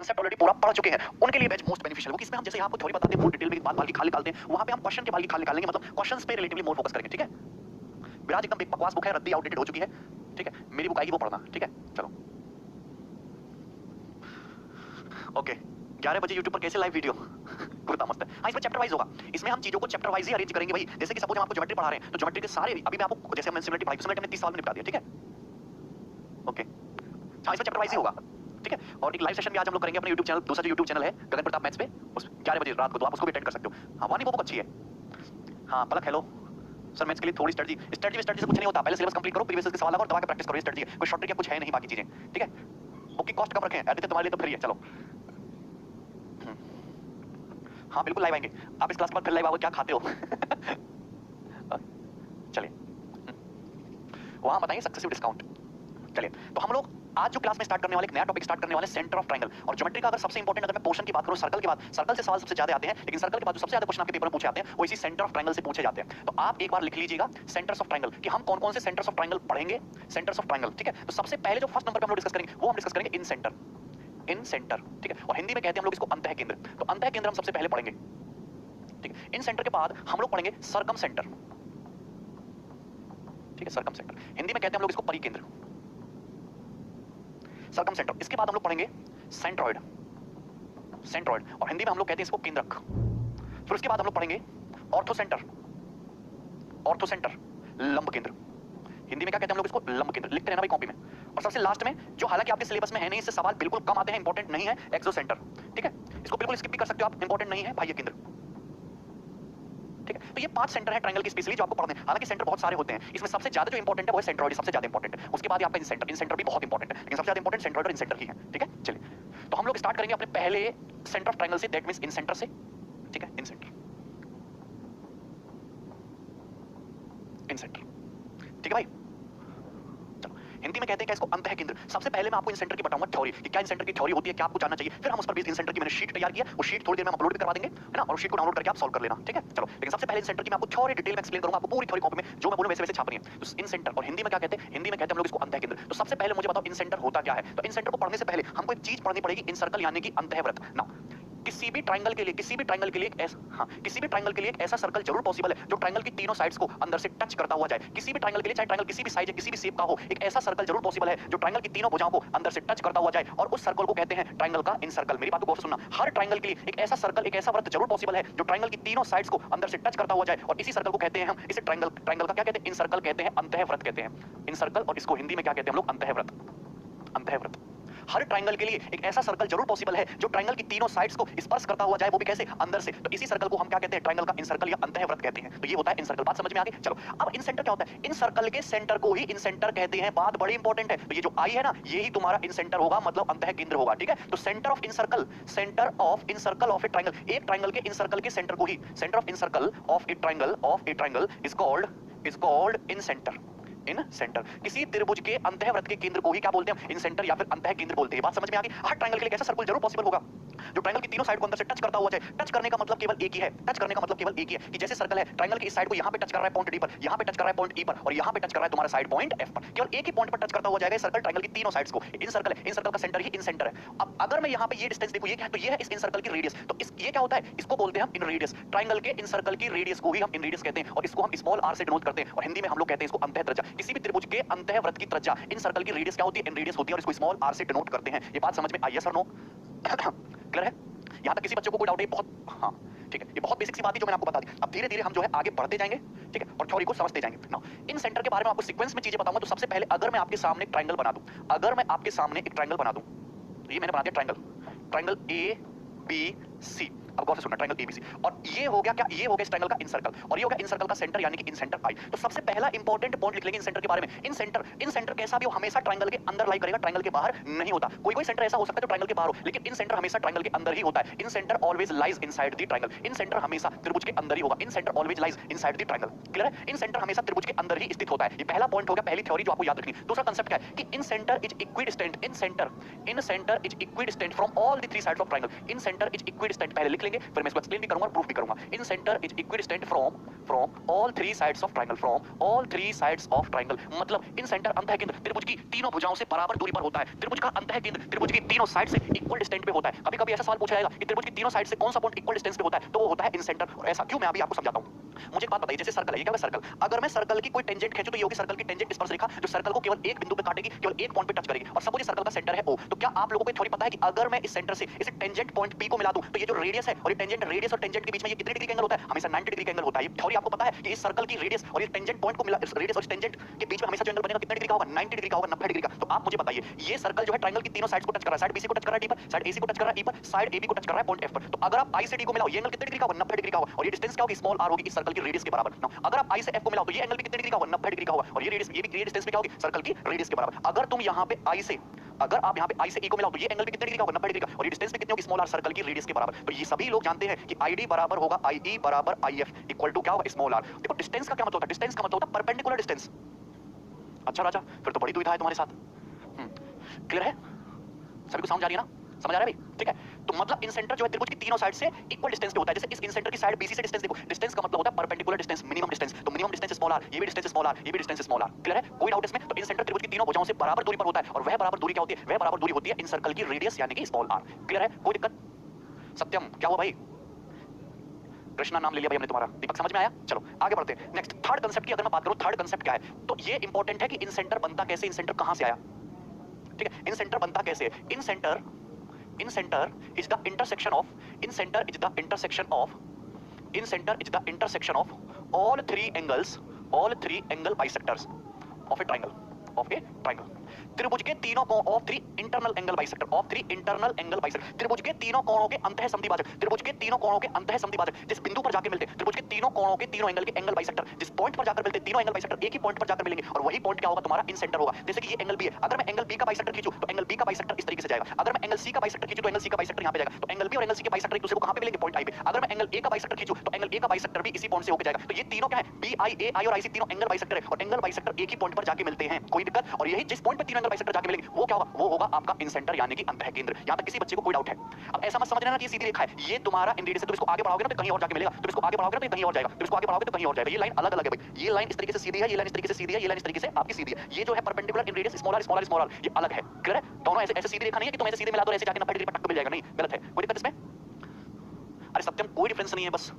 Concept already पूरा पढ़ चुके हैं, उनके लिए बैच मोस्ट बेनिफिशियल होगी। इसमें हम जैसे आपको थ्योरी बताते हैं, बहुत डिटेल में बात बाल की खाल निकालते हैं, वहां पे हम क्वेश्चन के बाल की खाल निकालेंगे, मतलब क्वेश्चंस पे रिलेटिवली मोर फोकस करेंगे, ठीक है। विराज एकदम बकवास बुक है, रद्दी आउटडेटेड हो चुकी है, ठीक है। मेरी बुक आएगी वो पढ़ना, ठीक है। चलो ओके 11 बजे YouTube पर कैसे लाइव वीडियो कुर्ता मस्त है। हाँ इसमें चैप्टर वाइज होगा, इसमें हम चीजों को चैप्टर वाइज ही अरेंज करेंगे भाई। जैसे कि सपोज हम आपको ज्योमेट्री पढ़ा रहे हैं तो ज्योमेट्री के सारे अभी मैं आपको जैसे हमने सिमिलरिटी पढ़ाई, सिमिलरिटी हमने 30 साल में निपटा दिया, ठीक है। ओके हाँ इसमें चैप्टर वाइज ही होगा, ठीक है। और एक लाइव सेशन भी आज हम लोग करेंगे अपने YouTube चैनल, दूसरा जो YouTube चैनल है गगन प्रताप मैथ्स पे, उस 11 बजे रात को, तो आप उसको भी अटेंड कर सकते हो। हाँ वानी वो बुक अच्छी है। हाँ पलक हेलो सर, मैथ्स के लिए थोड़ी स्ट्रेटजी से कुछ नहीं होता, पहले सिलेबस कंप्लीट करो, प्रीवियस के सवाल लगाओ और दबा के प्रैक्टिस करो, ये स्ट्रेटजी है, कोई शॉर्ट ट्रिक या कुछ है नहीं बाकी चीजें, ठीक है। बुक की कॉस्ट कम रखें, आदित्य तुम्हारे लिए तो फ्री है। चलो हाँ बिल्कुल लाइव आएंगे, आप इस क्लास के बाद फिर लाइव आओगे, क्या खाते हो चलिए वहां बताइए सक्सेसिव डिस्काउंट। चलिए तो हम लोग आज जो क्लास में स्टार्ट करने वाले, एक नया टॉपिक स्टार्ट करने वाले, सेंटर ऑफ ट्रायंगल। और ज्योमेट्री का अगर सबसे इंपॉर्टेंट, अगर मैं पोर्शन की बात करूं, सर्कल के बाद, सर्कल से सवाल सबसे ज्यादा आते हैं, लेकिन सर्कल के बाद जो सबसे ज्यादा क्वेश्चन आपके पेपर में पूछे जाते हैं वो इसी सेंटर ऑफ ट्रायंगल से पूछे जाते हैं। तो आप एक बार लिख लीजिएगा सेंटर्स ऑफ ट्रायंगल, कि हम कौन कौन से सेंटर्स ऑफ ट्रायंगल पढ़ेंगे, सेंटर्स ऑफ ट्रायंगल, ठीक है। तो सबसे पहले जो फर्स्ट नंबर पे हम लोग डिस्कस करेंगे वो हम डिस्कस करेंगे इन सेंटर, इन सेंटर, ठीक है। और हिंदी में कहते हैं हम लोग इसको अंतः केंद्र, तो अंतः केंद्र हम सबसे पहले पढ़ेंगे, ठीक है। इन सेंटर के बाद हम लोग पढ़ेंगे सरकम सेंटर, ठीक है, सरकम सेंटर, हिंदी में कहते हैं हम लोग इसको परिकेंद्र, सरकम सेंटर। इसके बाद हम लोग पढ़ेंगे सेंट्रॉइड, सेंट्रॉइड, और हिंदी में हम लोग कहते हैं इसको केंद्रक। फिर उसके बाद हम लोग पढ़ेंगे ऑर्थो सेंटर, ऑर्थो सेंटर, लंब केंद्र, हिंदी में क्या कहते हैं हम लोग इसको, लंब केंद्र, लिखते रहना भाई कॉपी में। और सबसे लास्ट में जो हालांकि आपके सिलेबस में है नहीं, इससे सवाल बिल्कुल कम आते हैं, इंपॉर्टेंट नहीं है, एक्सो सेंटर, ठीक है। इसको बिल्कुल स्किप भी कर सकते हो आप, इंपॉर्टेंट नहीं है, बाह्य केंद्र, ठीक है। तो ये 5 सेंटर है ट्रायंगल के स्पेशली जो आपको पढ़ने हैं। हालांकि सेंटर बहुत सारे होते हैं, इसमें सबसे ज्यादा जो इंपॉर्टेंट है वो है सेंट्रॉइड, सबसे ज्यादा इंपॉर्टेंट है। उसके बाद आपका इन सेंटर भी बहुत इंपॉर्टेंट है, लेकिन सबसे ज्यादा इंपॉर्टेंट सेंट्रॉइड और इन सेंटर ही है, ठीक है। चलिए तो हम लोग स्टार्ट करेंगे अपने पहले सेंटर ऑफ ट्रायंगल से, दैट मींस इन सेंटर से, ठीक है, इन सेंटर, इन सेंटर, ठीक है भाई। हिंदी में कहते हैं क्या इसको, अंतः केंद्र। सबसे पहले मैं आपको इन सेंटर की बताऊंगा थ्योरी, कि क्या इन सेंटर की थ्योरी होती है, क्या आपको जानना चाहिए, फिर हम उस पर बेस्ड इन सेंटर की मैंने शीट तैयार किया, वो शीट थोड़ी देर में हम अपलोड भी करवा देंगे, है ना, और शीट को डाउनलोड करके आप सॉल्व कर लेना, ठीक है। चलो लेकिन सबसे पहले इन सेंटर की मैं आपको थ्योरी डिटेल में एक्सप्लेन करूंगा, आपको पूरी थ्योरी कॉपी में जो मैं बोलूं वैसे वैसे छापनी है। तो इन सेंटर, और हिंदी में क्या कहते हैं, हिंदी में कहते हैं हम लोग इसको अंतः केंद्र। तो सबसे पहले मुझे बताओ इन सेंटर होता क्या है। तो इन सेंटर को पढ़ने से पहले हमको एक चीज पढ़नी पड़ेगी, इन सर्कल यानी कि अंतःवृत्त। ना किसी भी ट्रायंगल के लिए, किसी भी ट्रायंगल के लिए किसी भी ट्रायंगल के लिए एक ऐसा सर्कल जरूर पॉसिबल है जो ट्रायंगल की तीनों साइड्स को अंदर से टच करता हुआ जाए। किसी भी ट्रायंगल के लिए, चाहे ट्रायंगल किसी भी साइज या किसी भी शेप का हो, एक ऐसा सर्कल जरूर पॉसिबल है जो ट्रायंगल की तीनों भुजाओं को अंदर से टच करता हुआ जाए, और उस सर्कल को कहते हैं ट्रायंगल का इन सर्कल। मेरी बात को गौर से सुनना, हर ट्रायंगल के लिए एक ऐसा सर्कल, एक ऐसा वृत्त जरूर पॉसिबल है जो ट्रायंगल की तीनों साइड्स को अंदर से टच करता हुआ जाए, और इसी सर्कल को कहते हैं हम, इसे ट्रायंगल, ट्रायंगल का क्या कहते हैं, इन सर्कल कहते हैं, अंतःवृत्त कहते हैं, इन सर्कल। और इसको हिंदी में क्या कहते हैं हम लोग, अंतःवृत्त, अंतःवृत्त। हर ट्रायंगल के लिए एक ऐसा सर्कल जरूर पॉसिबल है जो ट्रायंगल की तीनों साइड्स को स्पर्श करता हुआ जाए, वो भी कैसे, अंदर से। तो इसी सर्कल को हम क्या कहते हैं, ट्रायंगल का इन सर्कल या अंतःवृत्त कहते हैं। तो ये होता है इन सर्कल, बात समझ में आ गई। चलो अब इन सेंटर क्या होता है, इन सर्कल के सेंटर को ही इन सेंटर कहते हैं, बात बड़ी इंपॉर्टेंट है। तो ये जो आई है ना, ये ही तुम्हारा इन सेंटर होगा, मतलब अंतः केंद्र होगा, ठीक है। तो centre of incircle, centre of incircle of a triangle, एक ट्रायंगल के इन सर्कल के सेंटर को ही, centre of incircle of a triangle is called incentre, incentre. किसी त्रिभुज के अंतःवृत्त के केंद्र को ही क्या बोलते हैं, इन सेंटर या फिर अंतः केंद्र बोलते हैं। बात समझ में आ गई। हर ट्रायंगल के लिए ऐसा सर्कल जरूर पॉसिबल होगा जो ट्रायंगल की तीनों साइड को अंदर से टच करता हुआ जाए। टच करने का मतलब केवल एक ही है, टच करने का मतलब केवल एक ही है, कि जैसे सर्कल है, ट्रायंगल की इस साइड को यहां पे टच कर रहा है पॉइंट डी पर, यहां पे टच कर रहा है पॉइंट ई पर, और यहां पे टच कर रहा है तुम्हारा साइड पॉइंट एफ पर। केवल एक ही पॉइंट पर टच करता हुआ जाएगा सर्कल, ट्रायंगल की तीनों साइड्स को। इन सर्कल है, इन सर्कल का सेंटर ही इन सेंटर है। अब अगर मैं यहां पे ये डिस्टेंस देखूं, ये क्या है, तो ये है इस इन सर्कल की रेडियस। तो इस ये क्या होता है, इसको बोलते हैं हम इन रेडियस। ट्रायंगल के इन सर्कल की रेडियस को ही हम इन रेडियस कहते हैं, और इसको हम स्मॉल आर से डिनोट करते हैं, और हिंदी में हम लोग कहते हैं इसको अंतः त्रिज्या। किसी भी त्रिभुज के अंतःवृत्त की त्रिज्या इन सर्कल की रेडियस क्या होती है, इन रेडियस होती है, और इसको स्मॉल आर से डिनोट करते हैं। ये बात समझ में आई है सर, नो क्लियर है। यहां तक किसी बच्चे को कोई डाउट है, बहुत हाँ ठीक है, ये बहुत बेसिक सी बात है जो मैंने आपको बता दी। अब धीरे धीरे हम जो है आगे बढ़ते जाएंगे, ठीक है, और थ्योरी को समझते जाएंगे। नाउ इन सेंटर के बारे में आपको सीक्वेंस में चीजें बताऊंगा। तो सबसे पहले अगर मैं आपके सामने एक ट्रायंगल बना दूं, अगर मैं आपके सामने एक ट्रायंगल बना दूं, तो ये मैंने बना दिया triangle, triangle A B C. अब गौर से सुनना, ट्रायंगल एबीसी, और ये हो गया क्या, ये हो गया इस ट्रायंगल का इन सर्कल, और ये हो गया इन सर्कल का सेंटर यानी कि इन सेंटर आई। तो सबसे पहला इंपॉर्टेंट पॉइंट लिख लेंगे इन सेंटर के बारे में। इन सेंटर कैसा भी हो, हमेशा ट्रायंगल के अंदर लाई करेगा, ट्रायंगल के बाहर नहीं होता। कोई कोई सेंटर ऐसा हो सकता है जो ट्रायंगल के बाहर हो, लेकिन इन सेंटर हमेशा ट्रायंगल के अंदर ही होता है। Incentre always lies inside the triangle, incentre हमेशा त्रिभुज के अंदर ही होगा। Incentre always lies inside the triangle, clear है। इन सेंटर हमेशा त्रिभुज के अंदर ही स्थित होता है। ये पहला पॉइंट हो गया, पहली थ्योरी जो आपको याद रखनी है। दूसरा कांसेप्ट क्या है कि incentre is equidistant, incentre is equidistant from all the three sides of triangle. Incentre is equidistant, पहले लिख लिख लेंगे, फिर मैं इसको एक्सप्लेन भी करूंगा और प्रूफ भी करूंगा। Incentre is equidistant from all three sides of triangle, from all three sides of triangle, मतलब इन सेंटर अंतः केंद्र त्रिभुज की तीनों भुजाओं से बराबर दूरी पर होता है। त्रिभुज का अंतः केंद्र त्रिभुज की तीनों साइड से इक्वल डिस्टेंस पे होता है। कभी कभी ऐसा सवाल पूछा जाएगा कि त्रिभुज की तीनों साइड से कौन सा पॉइंट इक्वल डिस्टेंस पे होता है, तो वो होता है इन सेंटर। और ऐसा क्यों, मैं अभी आपको समझाता हूं। मुझे एक बात बताइए, जैसे सर्कल है, ये क्या है सर्कल, अगर मैं सर्कल की कोई टेंजेंट खींचूं तो ये होगी सर्कल की टेंजेंट स्पर्श रेखा, जो सर्कल को केवल एक बिंदु पे काटेगी, केवल एक पॉइंट पे टच करेगी। और सपोज ये सर्कल का सेंटर है O, तो क्या आप लोगों को थ्योरी पता है कि अगर मैं इस सेंटर से इस टेंजेंट पॉइंट P को मिला दूं, तो ये जो रेडियस है और ये टेंजेंट, रेडियस और टेंजेंट के बीच में ये कितने डिग्री का एंगल होता है, हमेशा 90 डिग्री का एंगल होता है। ये थ्योरी आपको पता है कि इस सर्कल की रेडियस और ये टेंजेंट पॉइंट को मिला, इस रेडियस और टेंजेंट के बीच में हमेशा जो एंगल बनेगा कितने डिग्री का होगा, 90 डिग्री का होगा, 90 डिग्री का। तो आप मुझे बताइए, ये सर्कल जो है ट्रायंगल की तीनों साइड्स को टच कर रहा है, साइड BC को टच कर रहा है D पर, साइड AC को टच कर रहा है E पर, साइड AB को टच कर रहा है पॉइंट F पर। तो अगर आप I से D को मिलाओ, ये एंगल कितने डिग्री का होगा, 90 डिग्री का होगा। और ये डिस्टेंस क्या होगी, स्मॉल r होगी, इस सर्कल की रेडियस के बराबर। नाउ अगर आप I से F को मिलाओ तो ये एंगल भी कितने डिग्री का होगा, 90 डिग्री का होगा। और ये रेडियस, ये भी ये डिस्टेंस पे क्या होगी, सर्कल की रेडियस के बराबर। अगर तुम यहाँ पे I से, अगर आप यहाँ पे I से E को मिलाओ तो ये एंगल भी कितने डिग्री का होगा, 90 डिग्री का। और ये डिस्टेंस भी कितनी होगी, स्मॉल r, सर्कल की रेडियस के बराबर। तो ये सभी लोग जानते हैं कि ID बराबर होगा IE बराबर IF इक्वल टू क्या होगा, स्मॉल r। देखो डिस्टेंस का क्या मतलब होता है, डिस्टेंस का मतलब होता है परपेंडिकुलर डिस्टेंस। अच्छा राजा, फिर तो बड़ी दुविधा है तुम्हारे साथ। क्लियर है, सभी को समझ आ रही है ना, समझ आ रहा है भाई, ठीक है। तो मतलब इन सेंटर जो है त्रिभुज की तीनों साइड से इक्वल डिस्टेंस पे होता है। जैसे इस इन सेंटर की साइड BC से डिस्टेंस देखो, डिस्टेंस का मतलब होता है परपेंडिकुलर डिस्टेंस, मिनिमम डिस्टेंस। तो मिनिमम डिस्टेंस स्मॉल r, ये भी डिस्टेंस स्मॉल r, ये भी डिस्टेंस स्मॉल r। क्लियर है, कोई डाउट इसमें। तो इन सेंटर त्रिभुज की तीनों भुजाओं से बराबर दूरी पर होता है, और वह बराबर दूरी क्या होती है, वह बराबर दूरी होती है इन सर्कल की रेडियस यानी कि स्मॉल r। क्लियर है, कोई दिक्कत। सत्यम क्या हुआ भाई, कृष्णा नाम ले लिया भाई हमने तुम्हारा, दीपक समझ में आया। चलो आगे बढ़ते हैं। नेक्स्ट थर्ड कांसेप्ट की अगर मैं बात करूं, थर्ड कांसेप्ट क्या है, तो ये इंपॉर्टेंट है कि इन सेंटर बनता कैसे, इन सेंटर कहां से आया, ठीक है। इन सेंटर बनता कैसे, इन centre is the intersection of, in center is the intersection of, in center is the intersection of all three angle bisectors of a triangle, of a triangle। त्रिभुज के तीनों कोण of three internal angle bisector, of three internal angle bisector, त्रिभुज के तीनों कोणों के अंतः समद्विभाजक, त्रिभुज के तीनों कोणों के अंतः समद्विभाजक जिस बिंदु पर जाके मिलते हैं, त्रिभुज के तीनों कोणों के तीनों एंगल के एंगल बाइसेक्टर जिस पॉइंट पर जाकर मिलते हैं, तीनों एंगल बाइसेक्टर एक ही पॉइंट पर जाकर मिलेंगे, और वही पॉइंट क्या होगा तुम्हारा, इन सेंटर होगा। जैसे कि ये एंगल B है, अगर मैं एंगल B का बाइसेक्टर खींचूं तो एंगल B का बाइसेक्टर इस तरीके से जाएगा। अगर मैं एंगल C का बाइसेक्टर खींचूं तो एंगल C का बाइसेक्टर यहां पे जाएगा। तो एंगल B और एंगल C के बाइसेक्टर एक दूसरे को कहां पे मिलेंगे, पॉइंट I पे। अगर मैं एंगल A का बाइसेक्टर खींचूं तो एंगल A का बाइसेक्टर भी इसी पॉइंट से होकर जाएगा। तो ये तीनों क्या है, BI, AI और IC तीनों एंगल बाइसेक्टर है, और एंगल बाइसेक्टर एक ही पॉइंट पर जाके मिलते हैं, कोई दिक्कत। और यही जिस पॉइंट पे तीनों एंगल बाइसेक्टर जाके मिलेंगे वो क्या होगा, वो होगा आपका इन सेंटर यानी कि अंतः केंद्र। यहां तक किसी बच्चे को कोई डाउट है? अब ऐसा मत समझ लेना कि ये सीधी रेखा है, ये तुम्हारा इन रेडियस से, तुम इसको आगे बढ़ाओगे ना तो कहीं और जाके मिलेगा, तुम इसको आगे बढ़ाओगे ना तो कहीं और जाएगा, तुम इसको आगे बढ़ाओगे तो कहीं और जाएगा। ये लाइन अलग अलग है भाई, ये लाइन इस तरीके से सीधी है, ये लाइन इस तरीके से सीधी है, ये लाइन इस तरीके से आपकी सीधी है। ये जो है परपेंडिकुलर इन radius small r small r small r, ये अलग है। क्लियर है, दोनों ऐसे ऐसे सीधी रेखा नहीं है कि तुम ऐसे सीधे मिला दो ऐसे जाके 90 डिग्री पर टक्कर मिल जाएगा, नहीं, गलत है। कोई दिक्कत इसमें? अरे सत्यम कोई डिफरेंस नहीं है, बस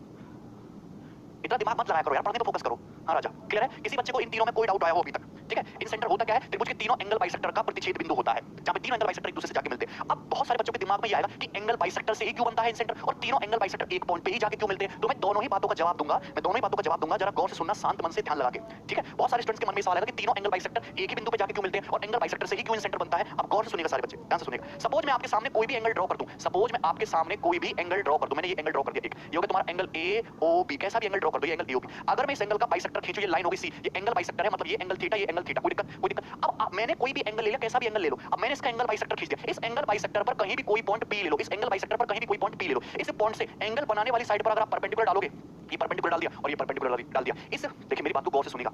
इतना दिमाग मत लगाया करो यार, पढ़ने पे फोकस करो। हाँ राजा, क्लियर है, किसी बच्चे को इन तीनों में कोई डाउट आया हो अभी तक, ठीक है। इन सेंटर होता क्या है, त्रिभुज के तीनों एंगल बाइसेक्टर का प्रतिच्छेद बिंदु होता है, जहां पे तीनों एंगल बाइसेक्टर एक दूसरे से जाके मिलते हैं। अब बहुत सारे बच्चों के दिमाग में ये आएगा कि एंगल बाइसेक्टर से ही क्यों बनता है इन सेंटर, और तीनों एंगल बाइसेक्टर एक पॉइंट पे ही जाके क्यों मिलते हैं। तो मैं दोनों ही बातों का जवाब दूंगा, जरा गौर से सुनना, शांत मन से ध्यान लगा के, ठीक है। बहुत सारे स्टूडेंट्स के मन में सवाल आएगा कि तीनों एंगल बाइसेक्टर एक ही बिंदु पे जाके क्यों मिलते हैं, और एंगल बाइसेक्टर से ही क्यों इन सेंटर बनता है। अब गौर से सुनिएगा सारे बच्चे, ध्यान से सुनिएगा। सपोज मैं आपके सामने कोई भी एंगल ड्रॉ कर दूं, सपोज मैं आपके सामने कोई भी एंगल ड्रॉ कर दूं, मैंने ये एंगल ड्रॉ कर दिया, एक ये होगा तुम्हारा एंगल AOB, कैसा भी एंगल ड्रॉ कर दो, ये एंगल AOB। अगर मैं इस एंगल का बाइसेक्टर खींचूं, ये लाइन होगी C, ये एंगल बाइसेक्टर है, मतलब ये एंगल थीटा, ये एंगल थीटा, कोई दिक्कत, कोई दिक्कत। अब मैंने कोई भी एंगल ले लिया, कैसा भी एंगल ले लो, अब मैंने इसका एंगल बाइसेक्टर खींच दिया, इस एंगल बाइसेक्टर पर कहीं भी कोई पॉइंट P ले लो, इस एंगल बाइसेक्टर पर कहीं भी कोई पॉइंट P ले लो, इस पॉइंट से एंगल बनाने वाली साइड पर अगर आप परपेंडिकुलर डालोगे, ये परपेंडिकुलर डाल दिया और ये परपेंडिकुलर डाल दिया, इस, देखिए मेरी बात को गौर से सुनिएगा।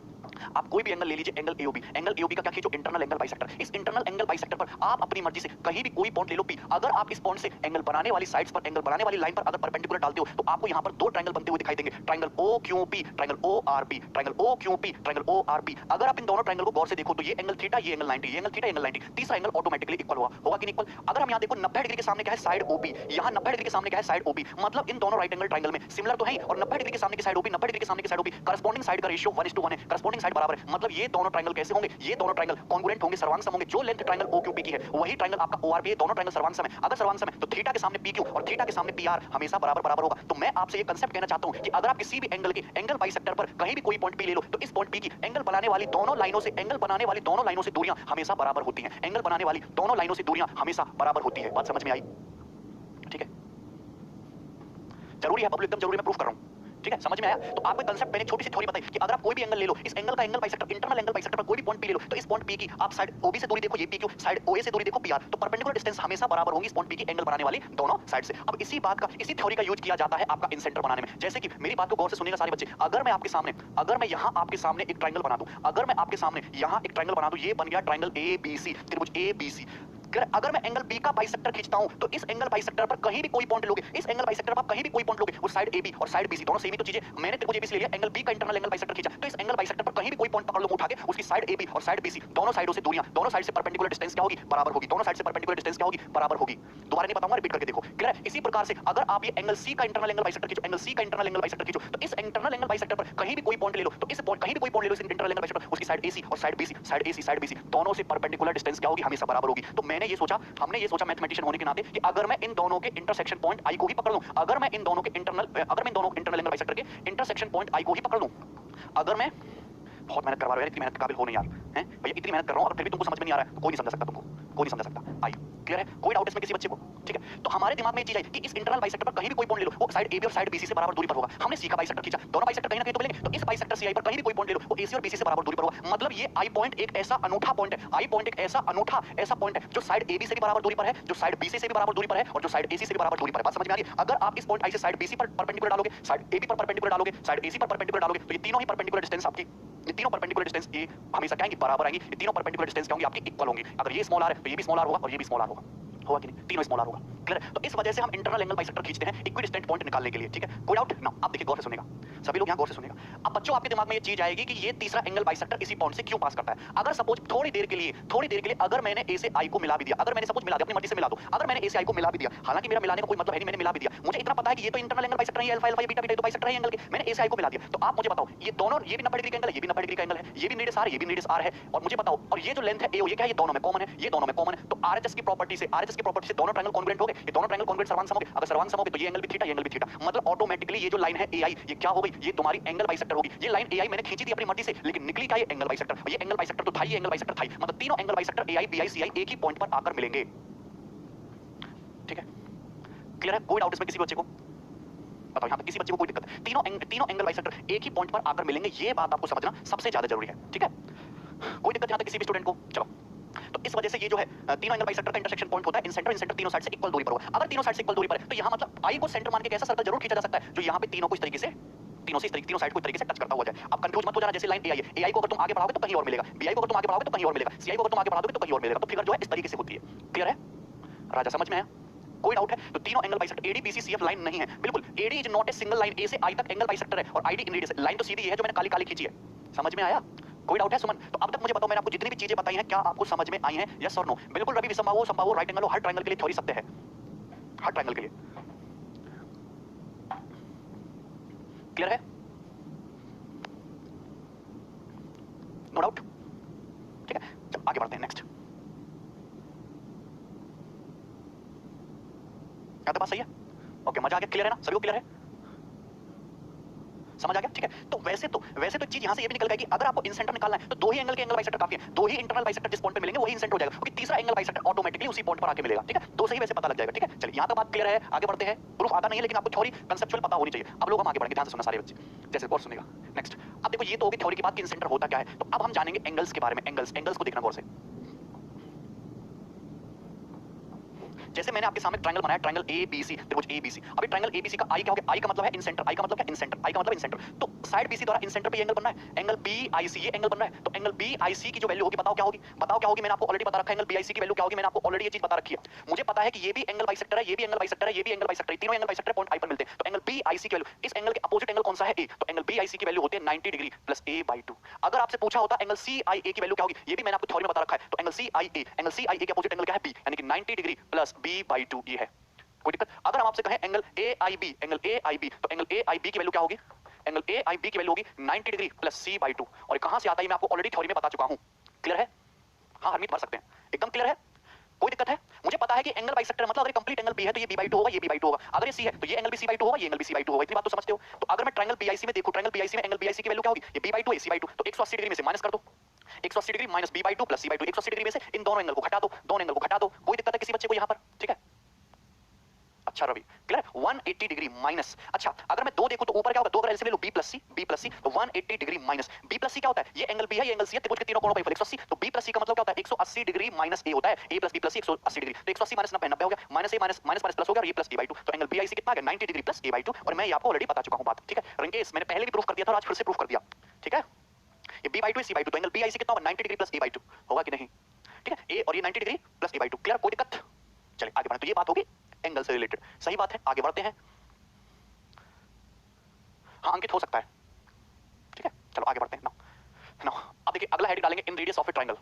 आप कोई भी एंगल ले लीजिए, एंगल AOB का क्या खींचो, इंटरनल एंगल बाइसेक्टर। इस इंटरनल एंगल बाइसेक्टर पर आप अपनी मर्जी से कहीं भी कोई पॉइंट ले लो P, अगर आप इस पॉइंट से एंगल बनाने वाली साइड्स पर, एंगल बनाने वाली लाइन पर अगर परपेंडिकुलर डालते हो तो आपको यहां पर दो ट्रायंगल बनते हुए दिखाई देंगे, triangle OQP, triangle ORP, triangle OQP, triangle ORP। अगर आप इन दोनों ट्रायंगल को गौर से देखो तो ये एंगल थीटा, ये एंगल 90, ये एंगल थीटा, एंगल 90, तीसरा एंगल ऑटोमेटिकली इक्वल होगा कि नहीं इक्वल। अगर हम यहां देखो 90 डिग्री के सामने क्या है, साइड OP, यहां 90 डिग्री के सामने क्या है, साइड OP, मतलब इन दोनों राइट एंगल ट्रायंगल में सिमिलर तो है ही, और 90 डिग्री के सामने की साइड OP, 90 डिग्री के सामने की साइड OP, करस्पॉन्डिंग साइड का रेशियो 1:1 है, करस्पॉन्डिंग साइड बराबर है। मतलब ये दोनों ट्रायंगल कैसे होंगे, ये दोनों ट्रायंगल कॉन्ग्रुएंट होंगे, सर्वांग सम होंगे। जो लेंथ ट्रायंगल OQP की है वही ट्रायंगल आपका ORP है, दोनों ट्रायंगल सर्वांग सम है। अगर सर्वांग सम है तो थीटा के सामने PQ और थीटा के सामने PR हमेशा बराबर बराबर होगा। तो मैं आपसे ये कांसेप्ट कहना चाहता हूं कि अगर आप किसी भी एंगल के एंगल बाइसेक्टर पर कहीं भी कोई पॉइंट P ले लो तो इस पॉइंट P की एंगल बनाने वाली दोनों लाइनों से, एंगल बनाने वाली दोनों लाइनों से दूरियां हमेशा बराबर होती हैं, एंगल बनाने वाली दोनों लाइनों से दूरियां हमेशा बराबर होती है। बात समझ में आई? ठीक है, जरूरी है, पब्लिक एकदम जरूरी, मैं प्रूफ कर रहा हूं, ठीक है, समझ में आया? तो आपको कांसेप्ट मैंने छोटी सी थ्योरी बताई कि अगर आप कोई भी एंगल ले लो, इस एंगल का angle bisector, internal angle bisector पर कोई भी पॉइंट P ले लो, तो इस पॉइंट P की आप साइड OB से दूरी देखो, ये PQ, साइड OA से दूरी देखो PR, तो परपेंडिकुलर डिस्टेंस हमेशा बराबर होंगी इस पॉइंट P की एंगल बनाने वाली दोनों साइड से। अब इसी बात का, इसी थ्योरी का यूज किया जाता है आपका इन सेंटर बनाने में। जैसे कि मेरी बात को गौर से सुनिएगा सारे बच्चे, अगर मैं आपके सामने, अगर मैं यहां आपके सामने एक ट्रायंगल बना दूं, अगर मैं आपके सामने यहां एक ट्रायंगल बना दूं, ये बन गया ट्रायंगल ABC, त्रिभुज ABC। क्लियर? अगर मैं एंगल बी का बाइसेक्टर खींचता हूं तो इस एंगल बाइसेक्टर पर कहीं भी कोई पॉइंट लोगे, इस एंगल बाइसेक्टर पर आप कहीं भी कोई पॉइंट लोगे, वो साइड ए बी और साइड बी सी दोनों सेम ही तो चीजें, मैंने त्रिभुज एबीसी ले लिया, एंगल बी का इंटरनल एंगल बाइसेक्टर खींचा, तो इस एंगल बाइसेक्टर पर कहीं भी कोई पॉइंट पकड़ लो उठा के, उसकी साइड ए बी और साइड बी सी दोनों साइडों से दूरियां, दोनों साइड से परपेंडिकुलर डिस्टेंस क्या होगी, बराबर होगी, दोनों साइड से परपेंडिकुलर डिस्टेंस क्या होगी, बराबर होगी। दोबारा नहीं बताऊंगा, रिपीट करके देखो, क्लियर है? इसी प्रकार से अगर आप ये एंगल सी का इंटरनल एंगल बाइसेक्टर खींचो, एंगल सी का इंटरनल एंगल बाइसेक्टर खींचो, तो इस इंटरनल एंगल बाइसेक्टर पर कहीं भी कोई पॉइंट ले लो, तो इस पॉइंट कहीं भी कोई पॉइंट ले लो इस इंटरनल एंगल बाइसेक्टर, उसकी साइड एसी और side BC, side AC side BC दोनों से परपेंडिकुलर डिस्टेंस क्या होगी, हमेशा बराबर होगी। तो मैंने ये सोचा, हमने ये सोचा मैथमेटिशियन होने के नाते कि अगर मैं इन दोनों के इंटरसेक्शन पॉइंट आई को ही पकड़ लूं, अगर मैं इन दोनों के इंटरनल एंगल बाइसेक्टर के इंटरसेक्शन पॉइंट आई को ही पकड़ लूं, अगर मैं बहुत मेहनत करवा रहे हो यार, इतनी मेहनत के काबिल हो नहीं यार, हैं भैया, इतनी मेहनत कर रहा हूं, अगर फिर भी तुमको समझ में नहीं आ रहा है तो कोई नहीं समझ सकता तुमको, कोई नहीं समझ सकता। आई क्लियर है? कोई डाउट इसमें किसी बच्चे को? ठीक है, तो हमारे दिमाग में ये चीज है कि इस इंटरनल बाइसेक्टर पर कहीं भी कोई पॉइंट ले लो, वो साइड ए बी और साइड बीसी से बराबर दूरी पर होगा। हमने सी का बाइसेक्टर खींचा, दोनों बाइसेक्टर कहीं ना कहीं तो मिलेंगे, तो इस बाइसेक्टर सी आई पर कहीं भी कोई पॉइंट ले लो, वो एसी और बीसी से बराबर दूरी पर होगा। मतलब ये आई पॉइंट एक ऐसा अनूठा पॉइंट है, आई पॉइंट एक ऐसा अनूठा ऐसा पॉइंट है जो साइड ए बी से भी बराबर दूरी पर है, जो साइड बीसी से भी बराबर दूरी पर है और जो साइड एसी से भी बराबर दूरी पर है। बात समझ में आ रही है? अगर आप इस पॉइंट आई से साइड बीसी पर परपेंडिकुलर डालोगे, साइड ए बी पर परपेंडिकुलर डालोगे, साइड एसी पर परपेंडिकुलर डालोगे, तो ये तीनों ही परपेंडिकुलर डिस्टेंस आपकी, ये तीनों परपेंडिकुलर डिस्टेंस ये हमेशा क्या आएंगी, बराबर आएंगी। ये तीनों परपेंडिकुलर डिस्टेंस क्या होंगी, आपकी इक्वल होंगी। अगर ये स्मॉल आर है तो ये भी स्मॉल आर होगा और ये भी स्मॉल आर होगा, होगा कि नहीं? तीनों स्मॉल आर होगा। क्लियर है? तो इस वजह से हम इंटरनल एंगल बाइसेक्टर खींचते हैं इक्विडिस्टेंट पॉइंट निकालने के लिए। ठीक है, कोई डाउट ना? आप देखिए, गौर से सुनेगा, सभी लोग यहाँ गौर से सुनेगा। अब बच्चों आपके दिमाग में ये चीज आएगी कि ये तीसरा एंगल बाइसेक्टर इसी पॉइंट से क्यों पास करता है। अगर सपोज थोड़ी देर के लिए अगर मैंने ए से आई को मिला भी दिया, अगर मैंने सपोज मिला दिया, अपनी मर्जी से मिला दो, अगर मैंने ए से आई को मिला भी दिया, हालांकि मेरा मिलाने का कोई मतलब है नहीं, मैंने मिला भी दिया, मुझे इतना पता है कि ये तो इंटरनल एंगल बाइसेक्टर है, अल्फा अल्फा बीटा बीटा तो बाइसेक्टर है एंगल के, मैंने ए से आई को मिला दिया, तो आप मुझे बताओ ये दोनों, ये भी 90 डिग्री का एंगल है, ये भी 90 डिग्री का एंगल है, ये भी रेडियस आर, ये भी रेडियस आर है, और मुझे बताओ, और ये जो लेंथ है ए, ये क्या है, ये दोनों में कॉमन है, ये दोनों में कॉमन है, तो आरएचएस की प्रॉपर्टी से दोनों ट्रायंगल कॉन्ग्रुएंट हो गए, ये दोनों ट्रायंगल कॉन्ग्रुएंट सर्वांग सम हो गए। अगर सर्वांग सम हो गए तो ये एंगल भी थीटा, ये एंगल भी थीटा, मतलब ऑटोमेटिकली ये जो लाइन है ए आई, ये क्या हो गई, ये तुम्हारी एंगल बाइसेक्टर होगी। ये लाइन ए आई मैंने खींची थी अपनी मर्जी से, लेकिन निकली क्या, ये एंगल बाइसेक्टर। ये एंगल बाइसेक्टर तो था, ये एंगल बाइसेक्टर था, मतलब तीनों angle bisector A I B I C I एक ही पॉइंट पर आकर मिलेंगे। ठीक है, क्लियर है? कोई डाउट इसमें किसी बच्चे को? बताओ यहाँ पे किसी बच्चे को कोई दिक्कत? तीनों एंगल बाइसेक्टर एक ही पॉइंट पर आकर मिलेंगे, ये बात आपको समझना सबसे ज्यादा जरूरी है। ठीक है, कोई दिक्कत यहाँ तक किसी भी स्टूडेंट को? चलो, तो इस वजह से ये जो है तीनों एंगल बाइसेक्टर का इंटरसेक्शन पॉइंट होता है इन सेंटर तीनों साइड से इक्वल दूरी पर होगा। अगर तीनों साइड से इक्वल दूरी पर है तो यहाँ मतलब आई को सेंटर मान के कैसा सर्कल जरूर खींचा जा सकता है जो यहाँ पे तीनों को इस तरीके से, तीनों साइड को इस तरीके से टच करता हुआ जाए। अब कंफ्यूज मत हो जाना, जैसे लाइन ए आई को अगर तुम आगे बढ़ाओगे तो कहीं और मिलेगा, बी आई को अगर तुम आगे बढ़ाओगे तो कहीं और मिलेगा, सी आई को अगर तुम आगे बढ़ाओगे तो कहीं और मिलेगा, तो फिगर जो है इस तरीके से होती है। क्लियर है राजा, समझ में आया? कोई डाउट है? तो तीनों angle bisector AD BC CF line नहीं है, बिल्कुल AD is not a single line, A से आई तक एंगल बाइसेक्टर है और आईडी इन रेडियस, लाइन तो सीधी है जो मैंने काली काली खींची है। समझ में आया? कोई डाउट है सुमन? तो अब तक मुझे बताओ, मैंने आपको जितनी भी चीजें बताई हैं क्या आपको समझ में आई हैं? यस और नो? बिल्कुल रवि, विसंभाव संभाव राइट एंगल हर ट्रायंगल के लिए थ्योरी सत्य है, हर ट्रायंगल के लिए। क्लियर है? No doubt? ठीक है, चल आगे बढ़ते हैं। नेक्स्ट, क्या तो बात सही है? ओके, मजा आ गया? क्लियर है ना? सभी को क्लियर है? समझ आ गया? ठीक है, तो वैसे तो एक चीज यहां से ये भी निकल गई कि अगर आपको इन सेंटर निकालना है तो दो ही एंगल के एंगल बाइसेक्टर काफी है, दो ही इंटरनल बाइसेक्टर जिस पॉइंट पे मिलेंगे वही इन सेंटर हो जाएगा, क्योंकि तीसरा एंगल बाइसेक्टर ऑटोमेटिकली उसी पॉइंट पर आके मिलेगा। ठीक है, दो से ही वैसे पता लग जाएगा। ठीक है, चलिए यहां तक बात क्लियर है, आगे बढ़ते हैं। प्रूफ आता नहीं है लेकिन आपको थ्योरी कंसेप्चुअल पता होनी चाहिए। अब लोग हम आगे बढ़ेंगे, ध्यान से सुनना सारे बच्चे, जैसे गौर सुनेगा। नेक्स्ट, अब देखो ये तो होगी थ्योरी की बात कि इन सेंटर होता क्या है, तो अब हम जानेंगे एंगल्स के बारे में। एंगल्स को देखना गौर से। जैसे मैंने आपके सामने ट्रायंगल बनाया, ट्रायंगल एबीसी, त्रिभुज एबीसी। अभी ट्रायंगल एबीसी का आई क्या हो गया? आई का मतलब है इन सेंटर, आई का मतलब क्या? इन सेंटर, आई का मतलब इन सेंटर। तो साइड बीसी द्वारा इन सेंटर पे ये एंगल बन रहा है, एंगल बीआईसी, ये एंगल बन रहा है। तो एंगल बीआईसी की जो वैल्यू होगी बताओ क्या होगी? बताओ क्या होगी? मैंने आपको ऑलरेडी बता रखा है एंगल बीआईसी की वैल्यू क्या होगी, मैंने आपको ऑलरेडी ये चीज बता रखी है। मुझे पता है कि ये भी एंगल बाइसेक्टर है, ये भी एंगल बाइसेक्टर है, ये भी एंगल बाइसेक्टर है, तीनों एंगल बाइसेक्टर पॉइंट आई पर मिलते हैं। तो एंगल बीआईसी की वैल्यू, इस एंगल के अपोजिट एंगल कौन सा है? ए, तो एंगल बीआईसी की वैल्यू होती है 90 डिग्री प्लस ए बाई 2। अगर आपसे पूछा होता एंगल सीआईए की वैल्यू क्या होगी, ये भी मैंने आपको थ्योरी में बता रखा है। तो एंगल सीआईए के अपोजिट एंगल क्या है? बी, यानी कि 90 डिग्री प्लस बी बाई 2 ये है। कोई दिक्कत? अगर हम आपसे कहें एंगल एआईबी, तो एंगल एआईबी की वैल्यू क्या होगी? एंगल एआईबी की वैल्यू होगी 90 डिग्री प्लस सी बाई 2। और कहां से आता है मैं आपको ऑलरेडी थ्योरी में बता चुका हूं। क्लियर है? हाँ, हरमीत भर सकते हैं, एकदम क्लियर है? कोई दिक्कत है? मुझे पता है कि एंगल बाइसेक्टर मतलब अगर कंप्लीट एंगल बी है तो ये बी बाई 2 होगा, ये बी बाई 2 होगा। अगर ये सी है तो ये एंगल भी सी बाई 2 होगा, ये एंगल भी सी बाई 2 होगा। इतनी बात तो समझते हो? तो अगर मैं ट्रायंगल बीआईसी में देखूं, ट्रायंगल बीआईसी में एंगल बीआईसी की वैल्यू क्या होगी? ये बी बाई 2 है, सी बाई 2, तो 180 डिग्री में से माइनस कर दो, 180 degree minus B by 2 plus C by 2, 180 degree में से इन दोनों एंगल को घटा दो, दोनों एंगल को घटा दो। कोई दिक्कत है किसी बच्चे को यहाँ पर? ठीक है, अच्छा रवि क्लियर? 180 डिग्री माइनस, अच्छा अगर मैं दो देखूं तो ऊपर क्या होगा? दो अगर एलसीएम ले लो बी प्लस सी, तो 180 डिग्री माइनस बी प्लस सी क्या होता है? ये एंगल बी है, ये एंगल सी है, त्रिभुज के तीनों कोणों पर 180, तो बी प्लस सी का मतलब क्या होता है? 180 डिग्री माइनस ए होता है, ए प्लस बी प्लस सी 180 डिग्री, तो 180 माइनस 90 हो गया, माइनस ए माइनस माइनस प्लस हो गया और ये प्लस ए बाई 2। तो एंगल बीआईसी कितना आ गया? 90 डिग्री प्लस ए बाई 2। और मैं ये आपको ऑलरेडी बता चुका हूं बात। ठीक है, रंकेश मैंने पहले भी प्रूफ कर दिया था और आज फिर से प्रूफ कर दिया। ठीक है, ये बी बाई 2 सी बाई 2, तो एंगल बीआईसी कितना होगा? 90 डिग्री प्लस ए बाई 2 होगा कि नहीं? ठीक है, ए और ये 90 degree plus A by 2, clear, कोई दिक्कत? चलिए आगे बढ़े, तो ये बात होगी एंगल से रिलेटेड, सही बात है, आगे बढ़ते हैं। हाँ अंकित हो सकता है, ठीक है, चलो आगे बढ़ते हैं। नो अब देखिए अगला हेडिंग डालेंगे इन रेडियस ऑफ ए ट्रायंगल।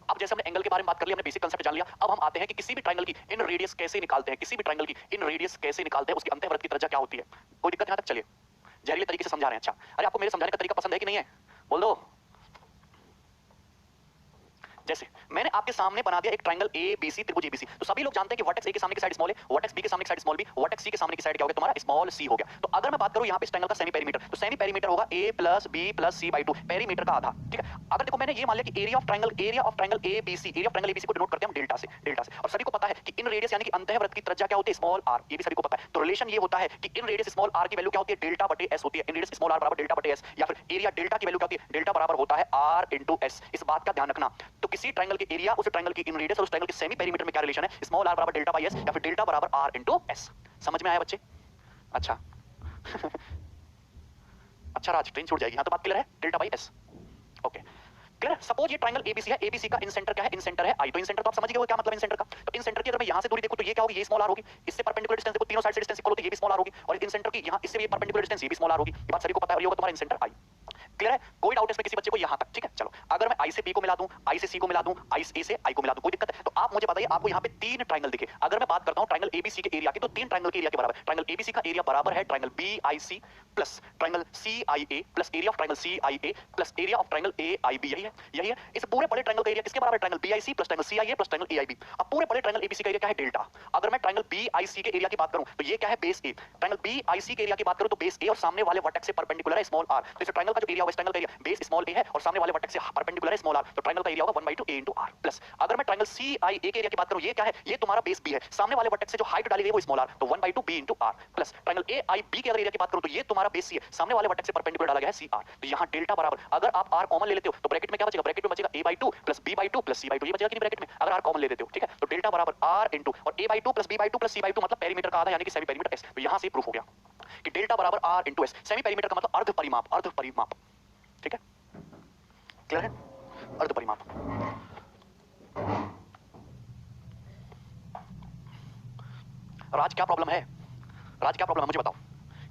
अब जैसे हमने एंगल के बारे में बात कर लिया, हमने बेसिक कांसेप्ट जान लिया, अब हम आते हैं कि किसी भी ट्रायंगल की इन रेडियस कैसे निकालते हैं, किसी भी ट्रायंगल की इन रेडियस कैसे निकालते हैं, उसकी अंतःवृत्त की त्रिज्या क्या होती है। कोई दिक्कत यहां तक? चलिए जहरीले तरीके से समझा रहे हैं। अच्छा अरे आपको मेरे समझाने का तरीका पसंद है कि नहीं है, बोल दो। जैसे मैंने आपके सामने बना दिया एक ट्रायंगल ए बी सी, त्रिभुज एबीसी, तो सभी लोग जानते हैं कि वर्टेक्स ए के सामने की साइड स्मॉल है, वर्टेक्स बी के सामने की साइड स्मॉल बी, वर्टेक्स सी के सामने की साइड क्या हो गया तुम्हारा, स्मॉल सी हो गया। तो अगर मैं बात करूं यहां पे इस ट्रायंगल का सेमी पेरीमीटर, तो सेमी पेरीमीटर होगा a plus B plus C by 2, perimeter का आधा, ठीक है। अगर देखो मैंने ये मान लिया कि area of triangle A B C, area of triangle ABC को डिनोट करते हैं हम डेल्टा से, और सभी को पता है कि इन रेडियस यानी कि अंतःवृत्त की त्रिज्या क्या होती है, स्मॉल आर, ये भी सभी को पता है। तो रिलेशन ये होता है कि इन रेडियस स्मॉल आर की वैल्यू क्या होती है, डेल्टा बटे एस होती है, इन रेडियस स्मॉल आर बराबर डेल्टा बटे एस, या फिर एरिया डेल्टा की वैल्यू क्या होती है, डेल्टा बराबर होता है आर इंटू एस। इस बात का ध्यान रखना। तो किसी ट्रायंगल के एरिया, उस ट्रायंगल की इन रेडियस और उस ट्रायंगल के सेमी पेरीमीटर में क्या रिलेशन है, स्मॉल आर बराबर डेल्टा बाई एस, या फिर डेल्टा बराबर आर इंटू एस। समझ में आया बच्चे? अच्छा अच्छा राज ट्रेन छूट जाएगी, यहां तो बात क्लियर है, delta by S, okay clear. Suppose ये ट्रायंगल एबीसी है, एबीसी का इन सेंटर क्या है, इन सेंटर है आई, तो इन सेंटर तो आप समझ गए हो क्या मतलब इन सेंटर का। तो इन सेंटर की अगर मैं यहां से दूरी देखूं तो ये क्या होगी, ये स्मॉल आर होगी, इससे परपेंडिकुलर डिस्टेंस देखो, तीनों साइड से डिस्टेंस इक्वल होती है, ये भी स्मॉल आर होगी, और इन सेंटर की यहां इससे भी परपेंडिकुलर डिस्टेंस ये भी स्मॉल आर होगी। ये बात सभी को पता है, और ये होगा तुम्हारा इन सेंटर आई। क्लियर है, कोई डाउट है इसमें किसी बच्चे को यहां तक? ठीक है चलो, अगर मैं आई से बी को मिला दूं, आई से सी को मिला दूं, आई ए से आई को मिला दूं, कोई दिक्कत है? तो आप मुझे बताइए, आपको यहां पे तीन ट्रायंगल दिखे, अगर मैं बात करता हूं ट्रायंगल एबीसी के एरिया की, तो तीन ट्रायंगल के एरिया के बराबर, ट्रायंगल एबीसी का एरिया बराबर है triangle B I C plus triangle C I A plus area of triangle C I A plus area of triangle A I B. यही है इस पूरे बड़े ट्रायंगल का एरिया किसके बराबर है, triangle B I C plus triangle C I A plus triangle A I B. अब पूरे बड़े ट्रायंगल एबीसी का एरिया क्या है, डेल्टा। अगर मैं ट्रायंगल बी आई सी के एरिया की बात करूं तो ये क्या है, base A. Triangle B I C के एरिया की बात करूं तो बेस ए और सामने वाले वर्टेक्स से परपेंडिकुलर है स्मॉल आर, तो इस ट्रायंगल का जो एरिया होगा, इस ट्रायंगल का एरिया बेस स्मॉल ए है और सामने वाले वर्टेक्स से परपेंडिकुलर है स्मॉल आर, तो ट्रायंगल का एरिया होगा 1/2 a into r प्लस अगर मैं ट्रायंगल सी आई ए के एरिया की बात करूं, ये क्या है, ये तुम्हारा बेस बी है, सामने वाले वर्टेक्स से जो हाइट डाली गई है वो स्मॉल आर, तो 1/2 b into r plus triangle A I B के अगर एरिया की बात करूं तो ये तुम्हारा बेस सी है, सामने वाले वर्टेक्स से परपेंडिकुलर डाला गया है सी आर, तो यहां डेल्टा बराबर, अगर आप r कॉमन ले लेते हो तो ब्रैकेट में क्या बचेगा, ब्रैकेट में बचेगा a/2 plus b/2 plus c/2, ये बचेगा कि नहीं ब्रैकेट में, अगर r कॉमन ले लेते हो, ठीक है। तो डेल्टा बराबर r into और a/2 plus b/2 plus c/2 मतलब पेरीमीटर का आधा यानी कि सेमी पेरीमीटर s, तो यहां से प्रूफ हो गया कि डेल्टा बराबर r into s। Semi perimeter का मतलब अर्ध परिमाप, ठीक है, क्लियर है, अर्ध परिमाप। राज क्या प्रॉब्लम है, राज क्या प्रॉब्लम है मुझे बताओ,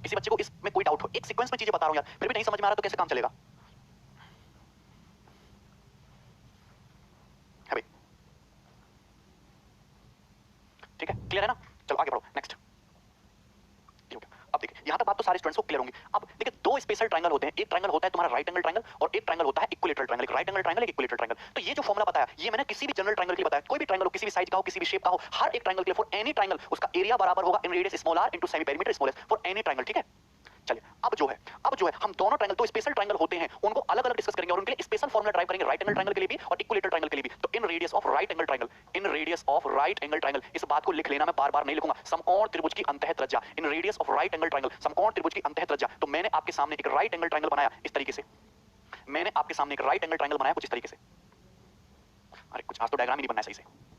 किसी बच्चे को इसमें कोई डाउट हो? एक सीक्वेंस में चीजें बता रहा हूं यार, फिर भी नहीं समझ में आ रहा तो कैसे काम चलेगा, है भाई? ठीक है, क्लियर है ना, चलो आगे बढ़ो, नेक्स्ट। अब देखिए यहां तक बात तो सारे स्टूडेंट्स को क्लियर होंगी। अब देखिए दो स्पेशल ट्रायंगल होते हैं, एक ट्रायंगल होता है तुम्हारा राइट एंगल ट्रायंगल और एक ट्रायंगल होता है इक्विलेटरल ट्रायंगल, एक राइट एंगल ट्रायंगल, एक इक्विलेटरल ट्रायंगल। तो ये जो फॉर्मूला बताया ये मैंने किसी भी जनरल ट्रायंगल के लिए बताया, कोई भी ट्रायंगल हो, किसी भी साइज का हो, किसी भी शेप का हो, हर एक ट्रायंगल के लिए फॉर एनी ट्रायंगल उसका एरिया बराबर होगा in radius small R into semi perimeter small S for any triangle, ठीक है। चलिए अब जो है हम दोनों ट्रायंगल, दो स्पेशल ट्रायंगल होते हैं उनको अलग अलग डिस्कस करेंगे और उनके लिए स्पेशल फॉर्मूला ड्राइव करेंगे, राइट एंगल ट्रायंगल के लिए भी और इक्विलेटरल ट्रायंगल के लिए भी। तो इन radius of right angle triangle, in radius of right angle triangle, इस बात को लिख लेना, मैं बार बार नहीं लिखूंगा, समकोण त्रिभुज की अंतः त्रिज्या, इन radius of right angle triangle, समकोण त्रिभुज की अंतः त्रिज्या। तो मैंने आपके सामने एक राइट एंगल ट्रायंगल बनाया इस तरीके से, मैंने आपके सामने एक राइट एंगल ट्रायंगल बनाया कुछ इस तरीके से। अरे कुछ आज तो डायग्राम ही नहीं बनना है सही से,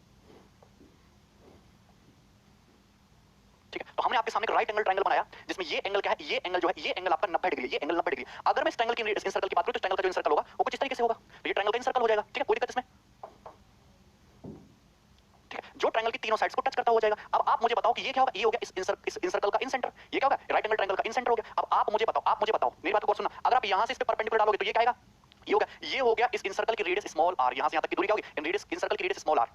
ठीक है। तो हमने आपके सामने एक राइट एंगल ट्रायंगल बनाया जिसमें ये एंगल क्या है, ये एंगल जो है, ये एंगल आपका 90 डिग्री, ये एंगल 90 डिग्री। अगर मैं इस ट्रायंगल की इन सर्कल की बात करूं तो ट्रायंगल का जो इन सर्कल होगा वो कुछ इस तरीके से होगा, तो ये ट्रायंगल का इन सर्कल हो जाएगा, ठीक है, कोई दिक्कत इसमें, ठीक है, जो ट्रायंगल की तीनों साइड्स को टच करता हो जाएगा। अब आप मुझे बताओ कि ये क्या होगा, ये हो गया इस इन सर्कल का इन सेंटर, ये क्या होगा, राइट एंगल ट्रायंगल का इन सेंटर हो गया। अब आप मुझे बताओ मेरी बात को सुनना, अगर आप यहां से इस पे परपेंडिकुलर डालोगे तो ये क्या आएगा, ये हो गया इस इन सर्कल की रेडियस स्मॉल आर, यहां से यहां तक की दूरी क्या होगी, इन रेडियस इन सर्कल की रेडियस स्मॉल आर।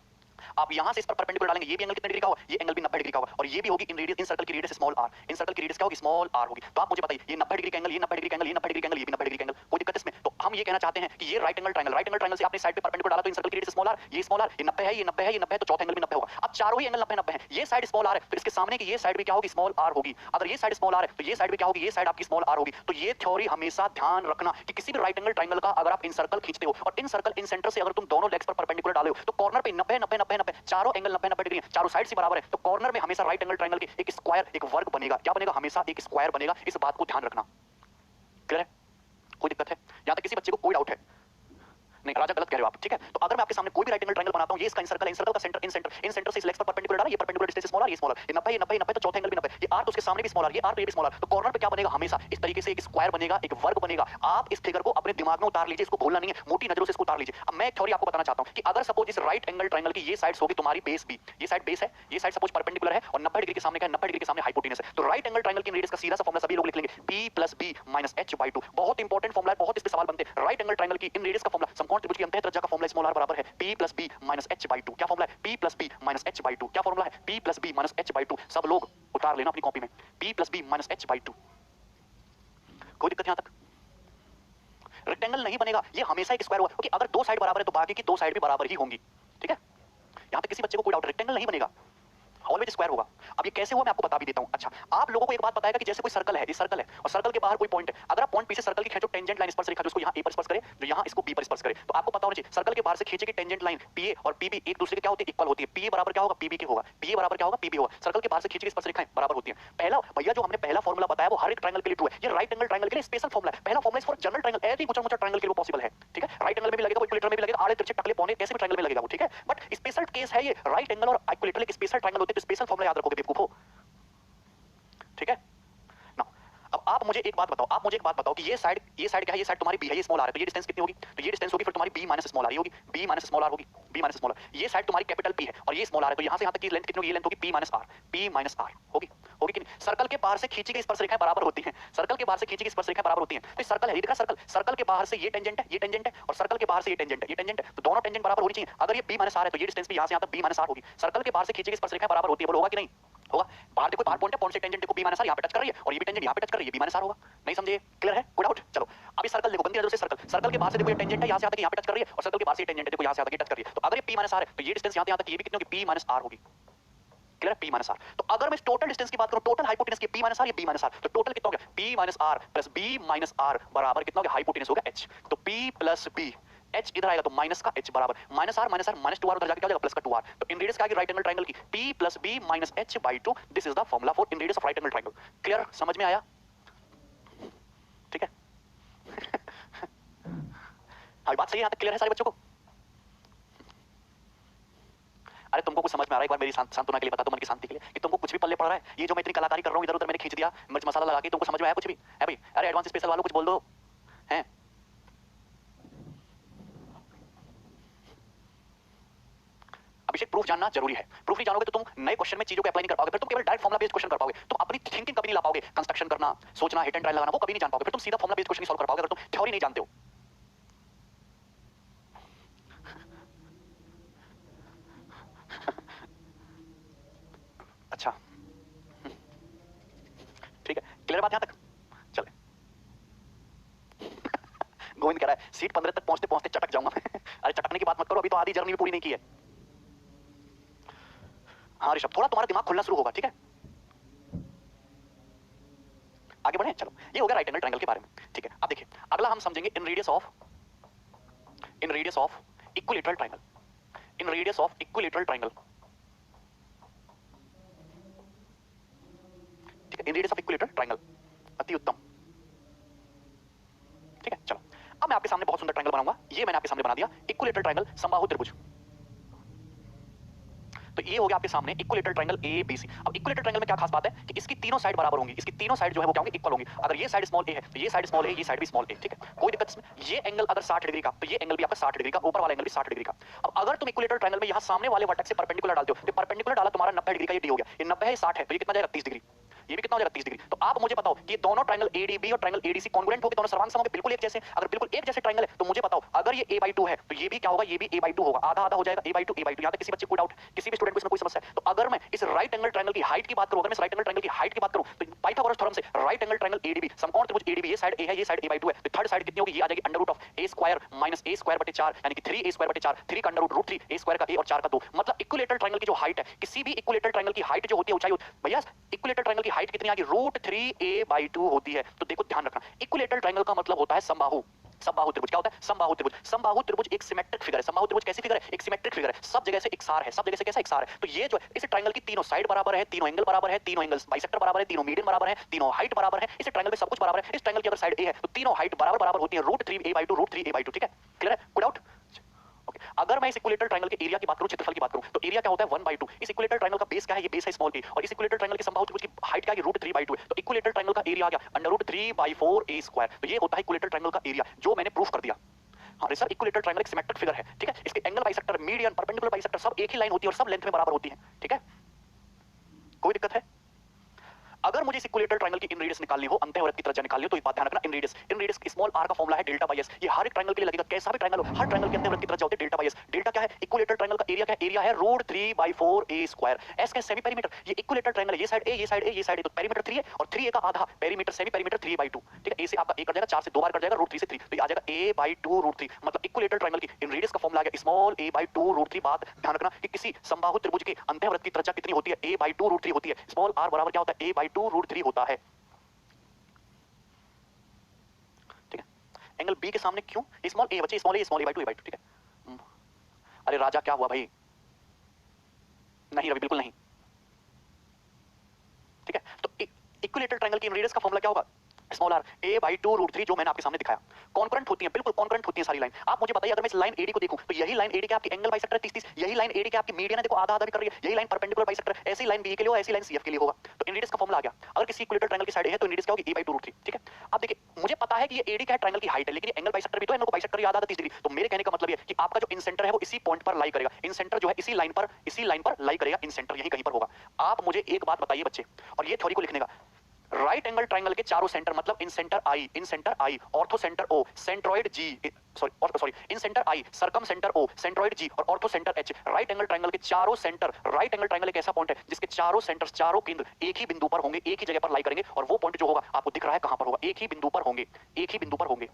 आप यहां से इस पर परपेंडिकुलर डालेंगे, ये भी एंगल कितने डिग्री का होगा, ये एंगल भी 90 डिग्री का होगा, और ये भी होगी इन रेडियस इन सर्कल की radius small R, in circle की रेडियस क्या होगी, स्मॉल आर होगी। तो आप मुझे बताइए ये 90 डिग्री का एंगल, ये 90 डिग्री का एंगल, ये 90 डिग्री का एंगल, ये भी 90 डिग्री का एंगल, कोई दिक्कत इसमें? तो हम ये कहना चाहते हैं कि ये राइट एंगल ट्रायंगल से आपने साइड पे परपेंडिकुलर डाला तो इन सर्कल की रेडियस स्मॉल आर, ये स्मॉल आर, ये 90 है, ये 90 है, ये 90 है, तो चौथा एंगल भी 90 होगा। अब चारों ही एंगल 90 90 है, ये साइड स्मॉल आर है तो इसके सामने की ये साइड भी क्या होगी, स्मॉल आर होगी। अगर ये साइड स्मॉल आर है तो ये साइड भी क्या होगी, ये साइड आपकी स्मॉल आर होगी। तो ये थ्योरी हमेशा ध्यान रखना कि किसी भी राइट एंगल ट्रायंगल का अगर आप इन सर्कल खींचते हो और इन सर्कल इन सेंटर से अगर तुम दोनों लेग्स पर परपेंडिकुलर डाले हो तो कॉर्नर पे 90 90 90 90 चारों एंगल 90 90 डिग्री है, चारों साइड से बराबर है, तो कॉर्नर में हमेशा राइट एंगल ट्रायंगल के एक स्क्वायर, एक वर्ग बनेगा। क्या बनेगा, हमेशा एक स्क्वायर बनेगा, इस बात को ध्यान रखना, क्लियर है, कोई दिक्कत है? यहां तक किसी बच्चे को कोई डाउट है? नहीं राजा गलत कह रहे हो आप, ठीक है। तो अगर मैं आपके सामने कोई भी राइट एंगल ट्रायंगल बनाता हूं, ये इसका सर्कल है, इन सर्कल का सेंटर इन सेंटर से इस लेग्स पर परपेंडिकुलर डाला, ये परपेंडिकुलर डिस्टेंस स्मॉल आर, ये स्मॉल आर, ये 90 ये 90 ये 90 तो चौथे एंगल भी 90, ये आर तो उसके सामने भी स्मॉल आर, ये आर तो ये भी स्मॉल आर, तो कॉर्नर पे क्या बनेगा हमेशा इस तरीके से एक स्क्वायर बनेगा, एक वर्ग बनेगा। आप इस फिगर को अपने दिमाग में उतार लीजिए, इसको भूलना नहीं है, मोटी नजरों से इसको उतार लीजिए। अब मैं एक थ्योरी आपको बताना चाहता हूं कि अगर सपोज इस राइट एंगल ट्रायंगल की ये साइड्स होगी तुम्हारी बेस बी, ये साइड बेस है, ये साइड सपोज परपेंडिकुलर है और 90 डिग्री के सामने क्या है, 90 डिग्री के सामने हाइपोटेनस है, तो राइट एंगल ट्रायंगल की रेडियस का सीधा सा फार्मूला सभी लोग लिख लेंगे p + b - h/2। बहुत इंपॉर्टेंट फार्मूला है, बहुत इस पे सवाल बनते हैं। राइट एंगल ट्रायंगल की इन रेडियस का फार्मूला समकोण त्रिभुज की अंतः त्रिज्या का फार्मूला स्मॉल r बराबर है p + b - h/2। क्या फार्मूला है? p + b - h/2। क्या फार्मूला है? p + b - h/2। सब लोग उतार लेना अपनी कॉपी में, p + b - h/2। कोई दिक्कत यहां तक? रेक्टेंगल नहीं बनेगा, ये हमेशा एक स्क्वायर होगा, क्योंकि अगर दो साइड बराबर है तो बाकी की दो साइड भी बराबर ही होंगी, ठीक है। यहां पे किसी बच्चे को कोई डाउट, रेक्टेंगल नहीं बनेगा, ऑलवेज स्क्वायर होगा। अब ये कैसे हुआ मैं आपको बता भी देता हूं। अच्छा, आप लोगों को एक बात बताएगा कि जैसे कोई सर्कल है, ये सर्कल है और सर्कल के बाहर कोई पॉइंट है, अगर आप पॉइंट पीछे सर्कल की खींचो, टेंजेंट लाइन स्पर्श रेखा जो इसको यहां ए पर स्पर्श करे, जो यहां इसको बी पर स्पर्श करे, तो आपको पता होना चाहिए सर्कल के बाहर से खींचे गई टेंजेंट लाइन पीए और पीबी एक दूसरे के क्या होती है, इक्वल होती है। पीए बराबर क्या होगा, पीबी के होगा, पीए बराबर क्या होगा, पीबी होगा। सर्कल के बाहर से खींची गई स्पर्श रेखाएं बराबर होती हैं। पहला भैया जो हमने पहला फार्मूला बताया वो हर एक ट्रायंगल के लिए ट्रू है, ये राइट एंगल ट्रायंगल के लिए स्पेशल फार्मूला है। पहला formula is for general triangle, every मुचर मुचर ट्रायंगल के लिए पॉसिबल है, ठीक है। राइट एंगल में भी लगेगा, इक्विलेटरल में भी लगेगा, आड़े तिरछे टकले पौने कैसे भी ट्रायंगल में लगेगा वो, ठीक है। बट स्पेशल केस है ये, राइट एंगल और इक्विलेटरल एक स्पेशल ट्रायंगल होते हैं, तो स्पेशल फार्मूला याद रखोगे बेवकूफो, ठीक है ना। अब आप मुझे एक बात बताओ कि ये साइड क्या है, ये साइड तुम्हारी बी है, ये स्मॉल आर है, तो ये डिस्टेंस कितनी होगी, तो ये डिस्टेंस होगी फिर तुम्हारी बी माइनस स्मॉल आर होगी, बी माइनस स्मॉल आर होगी, बी माइनस स्मॉल आर। ये साइड तुम्हारी कैपिटल पी है और ये स्मॉल आर है, तो यहां से यहां तक की लेंथ कितनी होगी, ये लेंथ होगी पी माइनस आर होगी कि नहीं। सर्कल के बाहर से खींची गई स्पर्श रेखाएं बराबर होती हैं, सर्कल के बाहर से खींची गई स्पर्श रेखाएं बराबर होती हैं। तो सर्कल है, ये दिखा सर्कल, सर्कल के बाहर से ये टेंजेंट है और सर्कल के बाहर से ये टेंजेंट है, तो दोनों टेंजेंट बराबर होनी चाहिए। अगर ये बी माइनस आर है तो ये डिस्टेंस भी यहां से यहां तक बी माइनस आर होगी। सर्कल के बाहर से खींची गई स्पर्श रेखाएं बराबर होती है, बोलो होगा कि नहीं होगा। बाहर देखो, बाहर पॉइंट है, पॉइंट से टेंजेंट देखो बी माइनस आर यहां पे टच कर रही है और ये भी टेंजेंट यहां पे टच कर रही है, बी माइनस आर होगा। नहीं समझे? क्लियर है? कोई डाउट? चलो अभी सर्कल देखो, गंदी नजर से सर्कल के बाहर से देखो, ये टेंजेंट है यहां से यहां तक यहां पे टच कर रही है और सर्कल के बाहर से टेंजेंट है देखो यहां से यहां तक टच कर रही है। तो अगर ये p माइनस आर है तो ये डिस्टेंस यहां से यहां तक ये भी कितनी होगी, p माइनस आर होगी। क्लियर? p minus R. तो अगर मैं टोटल डिस्टेंस की बात करूं, टोटल हाइपोटेनस की p माइनस आर, ये b माइनस आर, तो टोटल कितना हो गया, p minus R plus b minus R बराबर कितना हो गया, हाइपोटेनस हो गया h। तो p प्लस b, h इधर आएगा तो माइनस का h बराबर माइनस आर माइनस 2 आर, उधर जाके क्या हो जाएगा प्लस का 2 आर। तो इन रेडियस का राइट एंगल ट्रायंगल की p plus b minus h/2, this is the formula for in radius of right angle triangle. Clear? समझ में आया? ठीक है। अभी बात सही है, यहां तक क्लियर है सारे बच्चों को? अरे तुमको कुछ समझ में आ रहा है? एक बार मेरी सांत्वना के लिए बता दो, मन की शांति के लिए, कि तुमको कुछ भी पल्ले पड़ रहा है? ये जो मैं इतनी कलाकारी कर रहा हूं, इधर उधर मैंने खींच दिया मिर्च मसाला लगा के, तुमको समझ में आया कुछ भी है भाई? अरे एडवांस स्पेशल वालों कुछ बोल दो हैं। अभिषेक प्रूफ जानना जरूरी है, प्रूफ नहीं जानोगे तो तुम नए क्वेश्चन में चीजों को अप्लाई नहीं कर पाओगे, फिर तुम केवल डायरेक्ट फॉर्मुला बेस्ड क्वेश्चन कर पाओगे, तुम अपनी थिंकिंग कभी नहीं ला पाओगे। कंस्ट्रक्शन करना, सोचना, हिट एंड ट्रायल लगाना वो कभी नहीं जान पाओगे, फिर तुम सीधा फॉर्मुला बेस्ड क्वेश्चन सॉल्व कर पाओगे अगर तुम थ्योरी नहीं जानते हो। अच्छा ठीक है, क्लियर बात यहां तक? चले। गोविंद कह रहा है सीट 15 तक पहुंचते पहुंचते चटक जाऊंगा। अरे चटकने की बात मत करो, अभी तो आधी जर्नी भी पूरी नहीं की है। हाँ ऋषभ, थोड़ा तुम्हारा दिमाग खुलना शुरू होगा, ठीक है। आगे बढ़े, चलो ये हो गया राइट एंगल ट्रायंगल के बारे में, ठीक है। अब देखिए अगला हम समझेंगे इन radius of equilateral triangle, in radius of equilateral triangle, ठीक है। इन रेडियस ऑफ इक्विलेटरल ट्रायंगल, अति उत्तम, ठीक है। चलो अब मैं आपके सामने बहुत सुंदर ट्रायंगल बनाऊंगा, ये मैंने आपके सामने बना दिया इक्विलेटरल ट्रायंगल, समबाहु त्रिभुज। तो ये हो गया आपके सामने इक्विलेटरल ट्रायंगल ABC। अब इक्विलेटरल ट्रायंगल में क्या खास बात है कि इसकी तीनों साइड बराबर होंगी, इसकी तीनों साइड जो है वो क्या होंगी, इक्वल होंगी। अगर ये साइड स्मॉल a है तो ये साइड स्मॉल a, ये साइड भी स्मॉल a, ठीक है। कोई दिक्कत इसमें? ये एंगल अगर 60 डिग्री का तो ये एंगल भी आपका 60 डिग्री का, ऊपर वाला एंगल भी 60 डिग्री का। अब अगर तुम इक्विलेटरल ट्रायंगल में यहां सामने वाले वर्टेक्स से परपेंडिकुलर डालते हो, तो परपेंडिकुलर डाला तुम्हारा 90 डिग्री का, ये d हो गया, ये 90 है 60 है, तो ये कितना जाएगा 30 डिग्री, ये भी कितना हो जाएगा 30 डिग्री। तो आप मुझे बताओ कि ये दोनों ट्रायंगल ADB और ट्रायंगल ADC कॉन्ग्रुएंट होंगे, दोनों सर्वांग सम होंगे, बिल्कुल एक जैसे। अगर बिल्कुल एक जैसे ट्रायंगल है तो मुझे बताओ अगर ये a/2 है तो ये भी क्या होगा, ये भी a/2 होगा, आधा आधा हो जाएगा, a/2 a/2। यहां तक किसी बच्चे को डाउट, किसी भी स्टूडेंट को इसमें कोई समस्या है? तो अगर मैं इस राइट एंगल ट्रायंगल की हाइट की बात करूं, अगर मैं इस राइट एंगल ट्रायंगल की हाइट की बात करूं तो पाइथागोरस थ्योरम से राइट एंगल ट्रायंगल ADB, समकोण त्रिभुज ADB, ये साइड a है, ये साइड a/2 है, तो थर्ड साइड कितनी होगी, ये आ जाएगी √(a² - a²/4), यानी कि 3a²/4, 3 का अंडर रूट √3, a² का a और 4 का 2। मतलब इक्विलेटरल ट्रायंगल की जो हाइट है, किसी भी इक्विलेटरल ट्रायंगल की हाइट जो होती है, ऊंचाई भैया इक्विलेटरल ट्रायंगल की हाइट कितनी आ गई, √3a/2 होती है। तो देखो ध्यान रखना, इक्विलेटरल ट्रायंगल का मतलब होता है समबाहु, समबाहु त्रिभुज क्या होता है? समबाहु त्रिभुज। समबाहु त्रिभुज एक सिमेट्रिक फिगर है। समबाहु त्रिभुज कैसी फिगर है? एक सिमेट्रिक फिगर है। सब जगह से इकसार है, सब जगह से कैसा इकसार है? तो ये जो इस ट्रायंगल की तीनों साइड बराबर है, तीनों एंगल बराबर है, तीनों एंगल्स बाइसेक्टर बराबर है, तीनों मीडियन बराबर है, तीनों हाइट बराबर है। इस ट्रायंगल में सब कुछ बराबर है। इस ट्रायंगल की अगर साइड ए है तो तीनों हाइट बराबर बराबर होती है, √3a/2 √3a/2। ठीक है, क्लियर है? कोई डाउट? ओके, अगर मैं इस इक्विलेटरल ट्रायंगल के एरिया की बात करूं, क्षेत्रफल की बात करूं, तो एरिया क्या होता है? 1/2। इस इक्विलेटरल ट्रायंगल का बेस क्या है? ये बेस है स्मॉल a, और इस इक्विलेटरल ट्रायंगल के समबाहु त्रिभुज की हाइट क्या है? √3/2 है। तो इक्विलेटरल ट्रायंगल का एरिया आ गया √3/4a²। तो ये होता है इक्विलेटरल ट्रायंगल का एरिया, जो मैंने प्रूफ कर दिया। हाँ सर, इक्विलेटरल ट्रायंगल एक सिमेट्रिक फिगर है। ठीक है, इसके angle bisector, median, perpendicular bisector सब एक ही लाइन होती है और सब लेंथ में बराबर होती है। ठीक है, कोई दिक्कत है? अगर मुझे इस इक्विलेटरल ट्रायंगल की इन रेडियस निकालनी हो, अंतःवृत्त की त्रिज्या निकालनी हो, तो एक बात ध्यान रखना, इन रेडियस स्मॉल r का फॉर्मूला है डेल्टा बाई एस। ये हर एक ट्रायंगल के लिए लगेगा, कैसा भी ट्रायंगल हो, हर ट्रायंगल के अंतःवृत्त की त्रिज्या होती है डेल्टा बाई एस। डेल्टा क्या है? इक्विलेटरल ट्रायंगल का एरिया क्या है? एरिया है √3/4a²। एस का सेमी पेरीमीटर, ये इक्विलेटरल ट्रायंगल है, ये साइड a, ये साइड a, ये साइड a, तो पेरीमीटर 3 है और 3a का आधा पेरीमीटर, सेमी पेरीमीटर 3/2। ठीक है, a से आपका a कट जाएगा, 4 से 2 बार कट जाएगा, √3 से 3, तो ये आ जाएगा a/2 √3। मतलब इक्विलेटरल ट्रायंगल की इन रेडियस का फॉर्मूला आ गया स्मॉल a/2 √3। बात ध्यान रखना कि किसी समबाहु त्रिभुज के अंतःवृत्त की त्रिज्या कितनी होती है? a/2 √3 होती है। स्मॉल r बराबर क्या होता है? a/2 √3 होता है। एंगल बी के सामने क्यों स्मॉल ए बचे? Small a/2 a/2। ठीक है, अरे राजा क्या हुआ भाई? नहीं रवि, बिल्कुल नहीं। ठीक है, तो इक्विलेटरल ट्रायंगल की रेडियस का फॉर्मूला क्या होगा? स्मॉल r a/2 √3, जो मैंने आपके सामने दिखाया। कॉन्करेंट होती है, बिल्कुल कॉन्करेंट होती है सारी लाइन। आप मुझे बताइए, अगर मैं इस लाइन AD को देखूं, तो यही लाइन AD के आपकी एंगल बाइसेक्टर है 30-30, यही लाइन AD के आपकी मीडियन है, देखो आधा आधा भी कर रही है, यही लाइन परपेंडिकुलर बाइसेक्टर है। ऐसी लाइन BE के लिए हो, ऐसी लाइन CF के लिए होगा। तो इन रेडियस का फॉर्मूला आ गया। अगर किसी इक्विलेटरल ट्रायंगल की साइड है तो इन रेडियस क्या होगी? a/2 √3। ठीक है, अब देखिए, मुझे पता है कि ये AD क्या है? ट्रायंगल की हाइट है, लेकिन ये एंगल बाइसेक्टर भी तो है, एंगल को बाइसेक्टर आधा 30 डिग्री। तो मेरे कहने का मतलब ये कि आपका जो इन सेंटर है वो इसी पॉइंट पर लाई करेगा। इन सेंटर जो है इसी लाइन पर लाई करेगा। इन सेंटर यही कहीं पर होगा। आप मुझे एक बात बताइए बच्चे, और ये थ्योरी को लिखने का, राइट एंगल ट्रायंगल के चारों सेंटर, मतलब incentre I, orthocentre O, centroid G, sorry incentre I, circumcentre O, centroid G और orthocentre H। Right angle triangle के चारों सेंटर, राइट एंगल ट्रायंगल एक ऐसा point है जिसके चारों सेंटर्स, चारों केंद्र एक ही बिंदु पर होंगे, एक ही जगह पर लाई करेंगे, और वो पॉइंट जो होगा आपको दिख रहा है कहां पर होगा? एक ही बिंदु पर होंगे, एक ही बिंदु पर होंगे।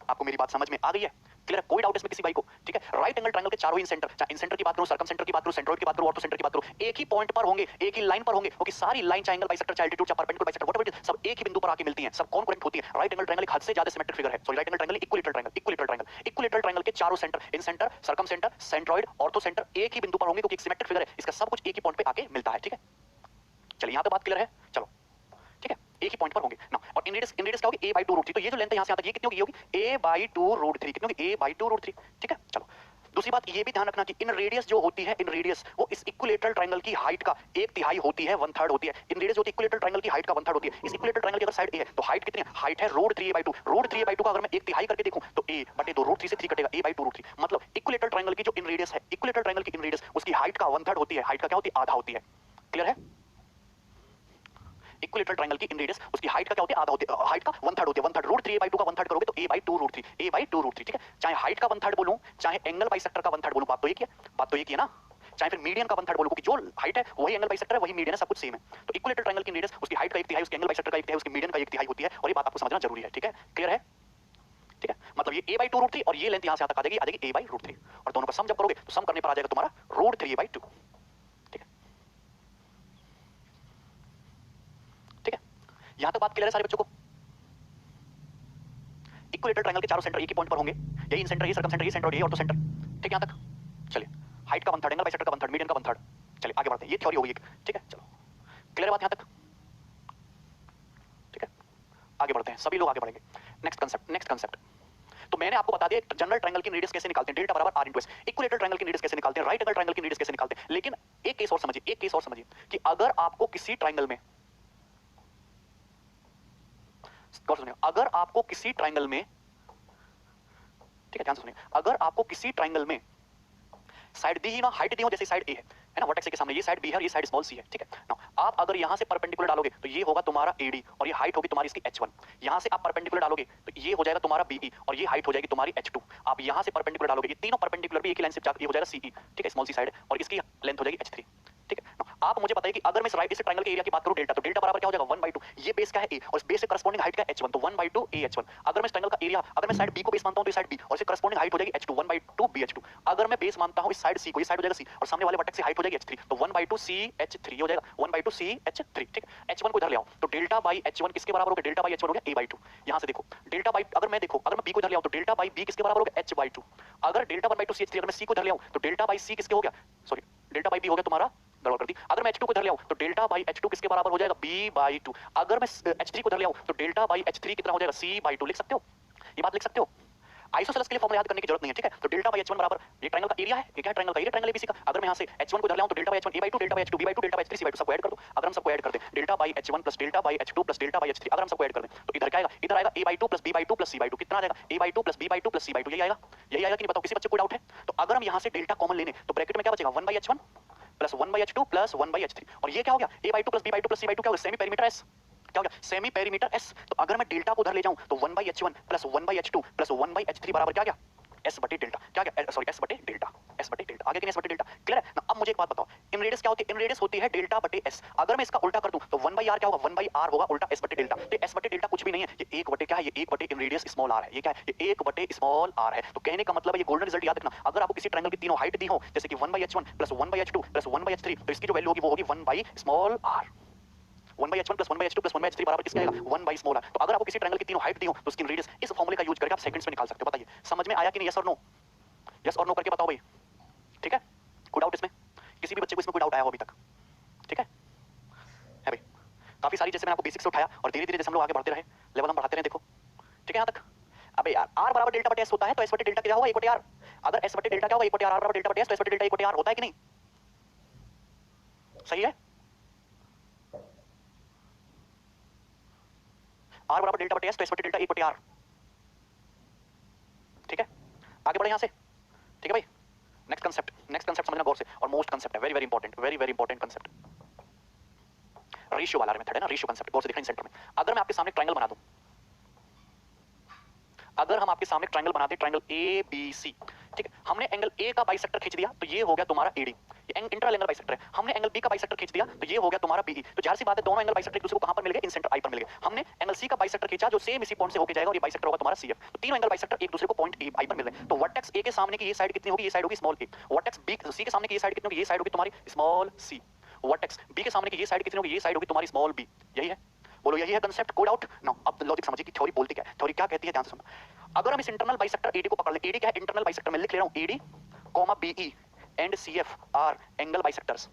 आपको मेरी बात समझ में आ गई है? क्लियर है? कोई डाउट इसमें किसी भाई को? ठीक है, राइट एंगल ट्रायंगल के चारों ही सेंटर, चाहे इन सेंटर की बात करूं, सर्कम सेंटर की बात करूं, सेंट्रोइड की बात करूं, ऑर्थो सेंटर की बात करूं, एक ही पॉइंट पर होंगे, एक ही लाइन पर होंगे, क्योंकि सारी लाइन, चाहे एंगल बाइसेक्टर, चाहे एल्टीट्यूड, चाहे perpendicular bisector, whatever it is, सब एक ही बिंदु पर आके मिलती हैं, सब कॉन्करेंट होती हैं। राइट एंगल ट्रायंगल एक हद से ज्यादा सिमेट्रिक फिगर है। Sorry, right angle triangle, equilateral triangle के चारों centre, incentre, circumcentre, centroid, orthocentre एक ही बिंदु पर होंगे, क्योंकि एक सिमेट्रिक फिगर है, इसका सब कुछ एक ही पॉइंट पे आके मिलता है। ठीक है, चलिए यहां तक बात क्लियर है? चलो ठीक है, एक ही पॉइंट पर होंगे ना। और इन रेडियस क्या होगी? a/2 √3। तो ये जो लेंथ है यहां से यहां तक, ये कितनी होगी? ये होगी a/2 √3। कितनी होगी? a/2 √3। ठीक है, चलो दूसरी बात ये भी ध्यान रखना कि इन रेडियस जो होती है, इन रेडियस वो इस इक्विलेटरल ट्रायंगल की हाइट का 1/3 होती है, 1/3 होती है। इन रेडियस जो इक्विलेटरल ट्रायंगल की हाइट का 1/3 होती है। इस इक्विलेटरल ट्रायंगल की अगर साइड A है तो हाइट कितनी है? हाइट है √3a/2। √3a/2 का अगर मैं 1/3 करके देखूं तो a/2 √3 से 3 कटेगा, a/2 √3। मतलब इक्विलेटरल ट्रायंगल की जो इन रेडियस है, इक्विलेटरल ट्रायंगल की इन रेडियस उसकी हाइट का 1/3 होती है। हाइट का क्या होती है? आधा होती है। क्लियर है? इक्विलेटरल ट्रायंगल की इन रेडियस उसकी हाइट का क्या होती है? आधा होती है। हाइट का 1/3 होती है। 1/3 √3a/2 का 1/3 करोगे तो a/2 √3, a/2 √3। ठीक है, चाहे हाइट का 1/3 बोलूं, चाहे एंगल बाइसेक्टर का 1/3 बोलूं, बात तो एक ही है, बात तो एक ही है ना। चाहे फिर मीडियन का 1/3 बोलूं, क्योंकि जो हाइट है वही एंगल बाइसेक्टर है, वही मीडियन है, सब कुछ सेम है। तो इक्विलेटरल ट्रायंगल की रेडियस उसकी हाइट का 1/3, उसके एंगल बाइसेक्टर का 1/3, उसके मीडियन का 1/3 होती है, और ये बात आपको समझना जरूरी है। ठीक है, क्लियर है? ठीक है, मतलब ये a/2 √3 और ये लेंथ यहां से यहां तक आ जाएगी a/√3, और दोनों का सम जब करोगे तो सम करने पर आ जाएगा तुम्हारा √3a/2। ठीक है, ठीक है, यहां तक बात क्लियर है सारे बच्चों को? इक्विलेटरल ट्रायंगल के चारों सेंटर एक ही पॉइंट पर होंगे, यही इन सेंटर, ये सर्कम सेंटर, ये सेंट्रोइड, ये ऑर्थो सेंटर। ठीक है, यहां तक चलिए, हाइट का 1/3, एंगल बाइसेक्टर का 1/3, मीडियन का 1/3। चलिए आगे बढ़ते हैं, ये थ्योरी होगी एक। ठीक है, चलो क्लियर है बात यहां तक? ठीक है, आगे बढ़ते हैं, सभी लोग आगे बढ़ेंगे। Next concept. तो मैंने आपको बता दिया जनरल ट्रायंगल की रेडियस कैसे निकालते हैं, डेल्टा बराबर r * s। इक्विलेटरल ट्रायंगल की रेडियस कैसे निकालते हैं, राइट एंगल ट्रायंगल की रेडियस कैसे निकालते हैं। लेकिन एक केस और समझिए, एक केस और समझिए कि अगर आपको किसी ट्रायंगल में, गौर से सुनिए, अगर आपको किसी ट्रायंगल में, ठीक है ध्यान से सुनिए, अगर आपको किसी ट्रायंगल में साइड दी ही ना, हाइट दी हो, जैसे साइड A है ना, वर्टेक्स के सामने, ये साइड B है और ये साइड स्मॉल c है। ठीक है ना, आप अगर यहां से परपेंडिकुलर डालोगे तो ये होगा तुम्हारा AD, और ये हाइट होगी तुम्हारी इसकी h1। यहां से आप परपेंडिकुलर डालोगे तो ये हो जाएगा तुम्हारा BE, और ये हाइट हो जाएगी तुम्हारी h2। आप यहां से परपेंडिकुलर डालोगे, ये तीनों परपेंडिकुलर भी एक ही लाइन से जाकर ये हो जाएगा CE। ठीक है, स्मॉल c साइड, और इसकी लेंथ हो जाएगी h3। ठीक है ना? आप मुझे बताइए कि अगर मैं इस ट्रायंगल के एरिया की बात करूं डेल्टा, तो डेल्टा बराबर क्या हो जाएगा 1/2। ये बेस का है a और इस बेस से करस्पॉन्डिंग हाइट का h1, तो 1/2 a h1। अगर मैं इस ट्रायंगल का एरिया, अगर मैं साइड b को बेस मानता हूं तो ये साइड b और इससे करस्पॉन्डिंग हाइट हो जाएगी h2, 1/2 b h2। अगर मैं बेस मानता हूं इस साइड c को, ये साइड हो जाएगा c और सामने वाले वर्टेक्स से हाइट हो जाएगी h3, तो 1/2 c h3 हो जाएगा, 1/2 c h3। ठीक है, h1 को इधर ले आओ तो डेल्टा बाई h1 किसके बराबर हो गया? डेल्टा बाई h1 हो गया a/2। यहां से देखो डेल्टा बाई, अगर मैं b को इधर ले आऊं तो डेल्टा बाई b किसके बराबर हो गया? h/2। अगर डेल्टा 1/2 c h3, अगर मैं c को इधर ले आऊं तो डेल्टा बाई c किसके हो गया? सॉरी, डेल्टा बाई b हो गया तुम्हारा, गड़बड़ कर दी। अगर मैं h2 को इधर ले आऊं तो डेल्टा बाई h2 किसके बराबर हो जाएगा? b/2। अगर मैं h3 को इधर ले आऊं तो डेल्टा बाई h3 कितना हो जाएगा? c/2। लिख सकते हो, ये बात लिख सकते हो। आइसोसेलेस के लिए फॉर्मूला याद करने की जरूरत नहीं है, ठीक है? तो डेल्टा बाई h1 बराबर, ये ट्रायंगल का एरिया है, ये क्या है? ट्रायंगल का एरिया, ट्रायंगल ABC का। अगर मैं यहां से h1 को इधर ले आऊं तो delta by h1 a/2, delta by h2 b/2, delta by h3 c/2, सबको ऐड कर दो। अगर हम सबको ऐड कर दें, delta by h1 plus delta by h2 plus delta by h3, अगर हम सबको ऐड कर दें तो इधर क्या आएगा? इधर आएगा a/2 plus b/2 plus c/2। कितना आ जाएगा? a/2 plus b/2 plus c/2। यही आएगा, यही आएगा कि नहीं? बताओ, किसी बच्चे को डाउट है? तो अगर हम यहां से डेल्टा कॉमन लेने तो ब्रैकेट में क्या बचेगा? 1/h1 plus 1/h2 plus 1/h3। और ये क्या हो गया? a/2 plus b/2 plus c/2 क्या हो गया? Semi perimeter s। क्या हो गया? Semi perimeter s। तो अगर मैं डेल्टा को उधर ले जाऊं तो 1/h1 plus 1/h2 plus 1/h3 बराबर क्या गया? s बटे डेल्टा। क्या गया? सॉरी, s बटे डेल्टा, s बटे डेल्टा। आगे कि नहीं? s बटे डेल्टा। क्लियर है ना? अब मुझे एक बात बताओ, इन रेडियस क्या होती है? इन रेडियस होती है डेल्टा बटे s। अगर मैं इसका उल्टा कर दूं तो 1/r क्या होगा? 1/r होगा उल्टा s बटे डेल्टा। तो s बटे डेल्टा कुछ भी नहीं है, ये 1 बटे क्या है? ये 1 बटे इन रेडियस स्मॉल r है। ये क्या है? ये 1 बटे स्मॉल r है। तो कहने का मतलब है, ये गोल्डन रिजल्ट याद रखना, अगर आपको किसी ट्रायंगल की तीनों हाइट दी हो, जैसे कि 1/h1 plus 1/h2 plus 1/h3, तो इसकी जो वैल्यू होगी वो होगी 1/r। 1/h1 plus 1/h2 plus 1/h3 बराबर किसका आएगा? 1/स्मॉल r। तो अगर आपको किसी ट्रायंगल की तीनों हाइट दी हो तो उसकी रेडियस इस फॉर्मूले का यूज करके आप सेकंड्स में निकाल सकते हो। बताइए, समझ में आया कि नहीं? यस और नो? यस और नो करके बताओ भाई। ठीक है, कोई डाउट इसमें? किसी भी बच्चे को इसमें कोई डाउट आया हो अभी तक? ठीक है भाई, काफी सारी जैसे मैंने आपको बेसिक से उठाया और धीरे धीरे जैसे हम लोग आगे बढ़ते रहे, लेवल हम बढ़ाते रहे। देखो ठीक है यहाँ तक? अबे यार, r बराबर डेल्टा बटे s होता है, तो s बटे डेल्टा क्या होगा? 1 बटे r। अगर s बटे डेल्टा क्या होगा? 1 बटे r बराबर डेल्टा बटे s, तो s बटे डेल्टा 1 बटे r होता है कि नहीं? सही है? r बराबर डेल्टा बटे s, तो s बटे डेल्टा 1 बटे r। ठीक है, आगे बढ़े यहाँ से। ठीक है भाई, नेक्स्ट कंसेप्ट समझना गौर से, और मोस्ट कंसेप्ट है, very very important, very very important concept, ratio वाला मेथड है ना, रेशियो कंसेप्ट। गौर से देखना इन सेंटर में। अगर मैं आपके सामने ट्रायंगल बना दूं, अगर हम आपके सामने ट्रायंगल बनाते, ट्रायंगल ए बी सी, ठीक है, हमने एंगल ए का बाइसेक्टर खींच दिया तो ये हो गया तुम्हारा एडी, ये इंटरनल एंगल बाइसेक्टर है। हमने एंगल बी का बाइसेक्टर खींच दिया तो ये हो गया तुम्हारा बीई। तो जाहिर सी बात है, दोनों एंगल बाइसेक्टर एक दूसरे को कहां पर मिल गए? इन सेंटर आई पर मिल गए। हमने एंगल सी का बाइसेक्टर खींचा जो सेम इसी पॉइंट से होके जाएगा और ये बाइसेक्टर होगा तुम्हारा सीएफ। तो तीनों एंगल बाइसेक्टर एक दूसरे को पॉइंट ए आई पर मिल गए। तो वर्टेक्स ए के सामने की ये साइड कितनी होगी? ये साइड होगी स्मॉल ए। वर्टेक्स बी सी के सामने की ये साइड कितनी होगी? ये साइड होगी तुम्हारी स्मॉल सी। वर्टेक्स बी के सामने की ये साइड कितनी होगी? ये साइड होगी तुम्हारी स्मॉल बी। यही है, बोलो यही है कंसेप्ट। Code out now. अब लॉजिक समझिए कि थ्योरी बोलती क्या है, थ्योरी क्या कहती है, ध्यान से सुनना। अगर हम इस इंटरनल बाइसेक्टर एडी को पकड़ लें, एडी क्या है? Internal bisector. मैं लिख ले रहा हूं, AD comma BE and CF are angle bisectors.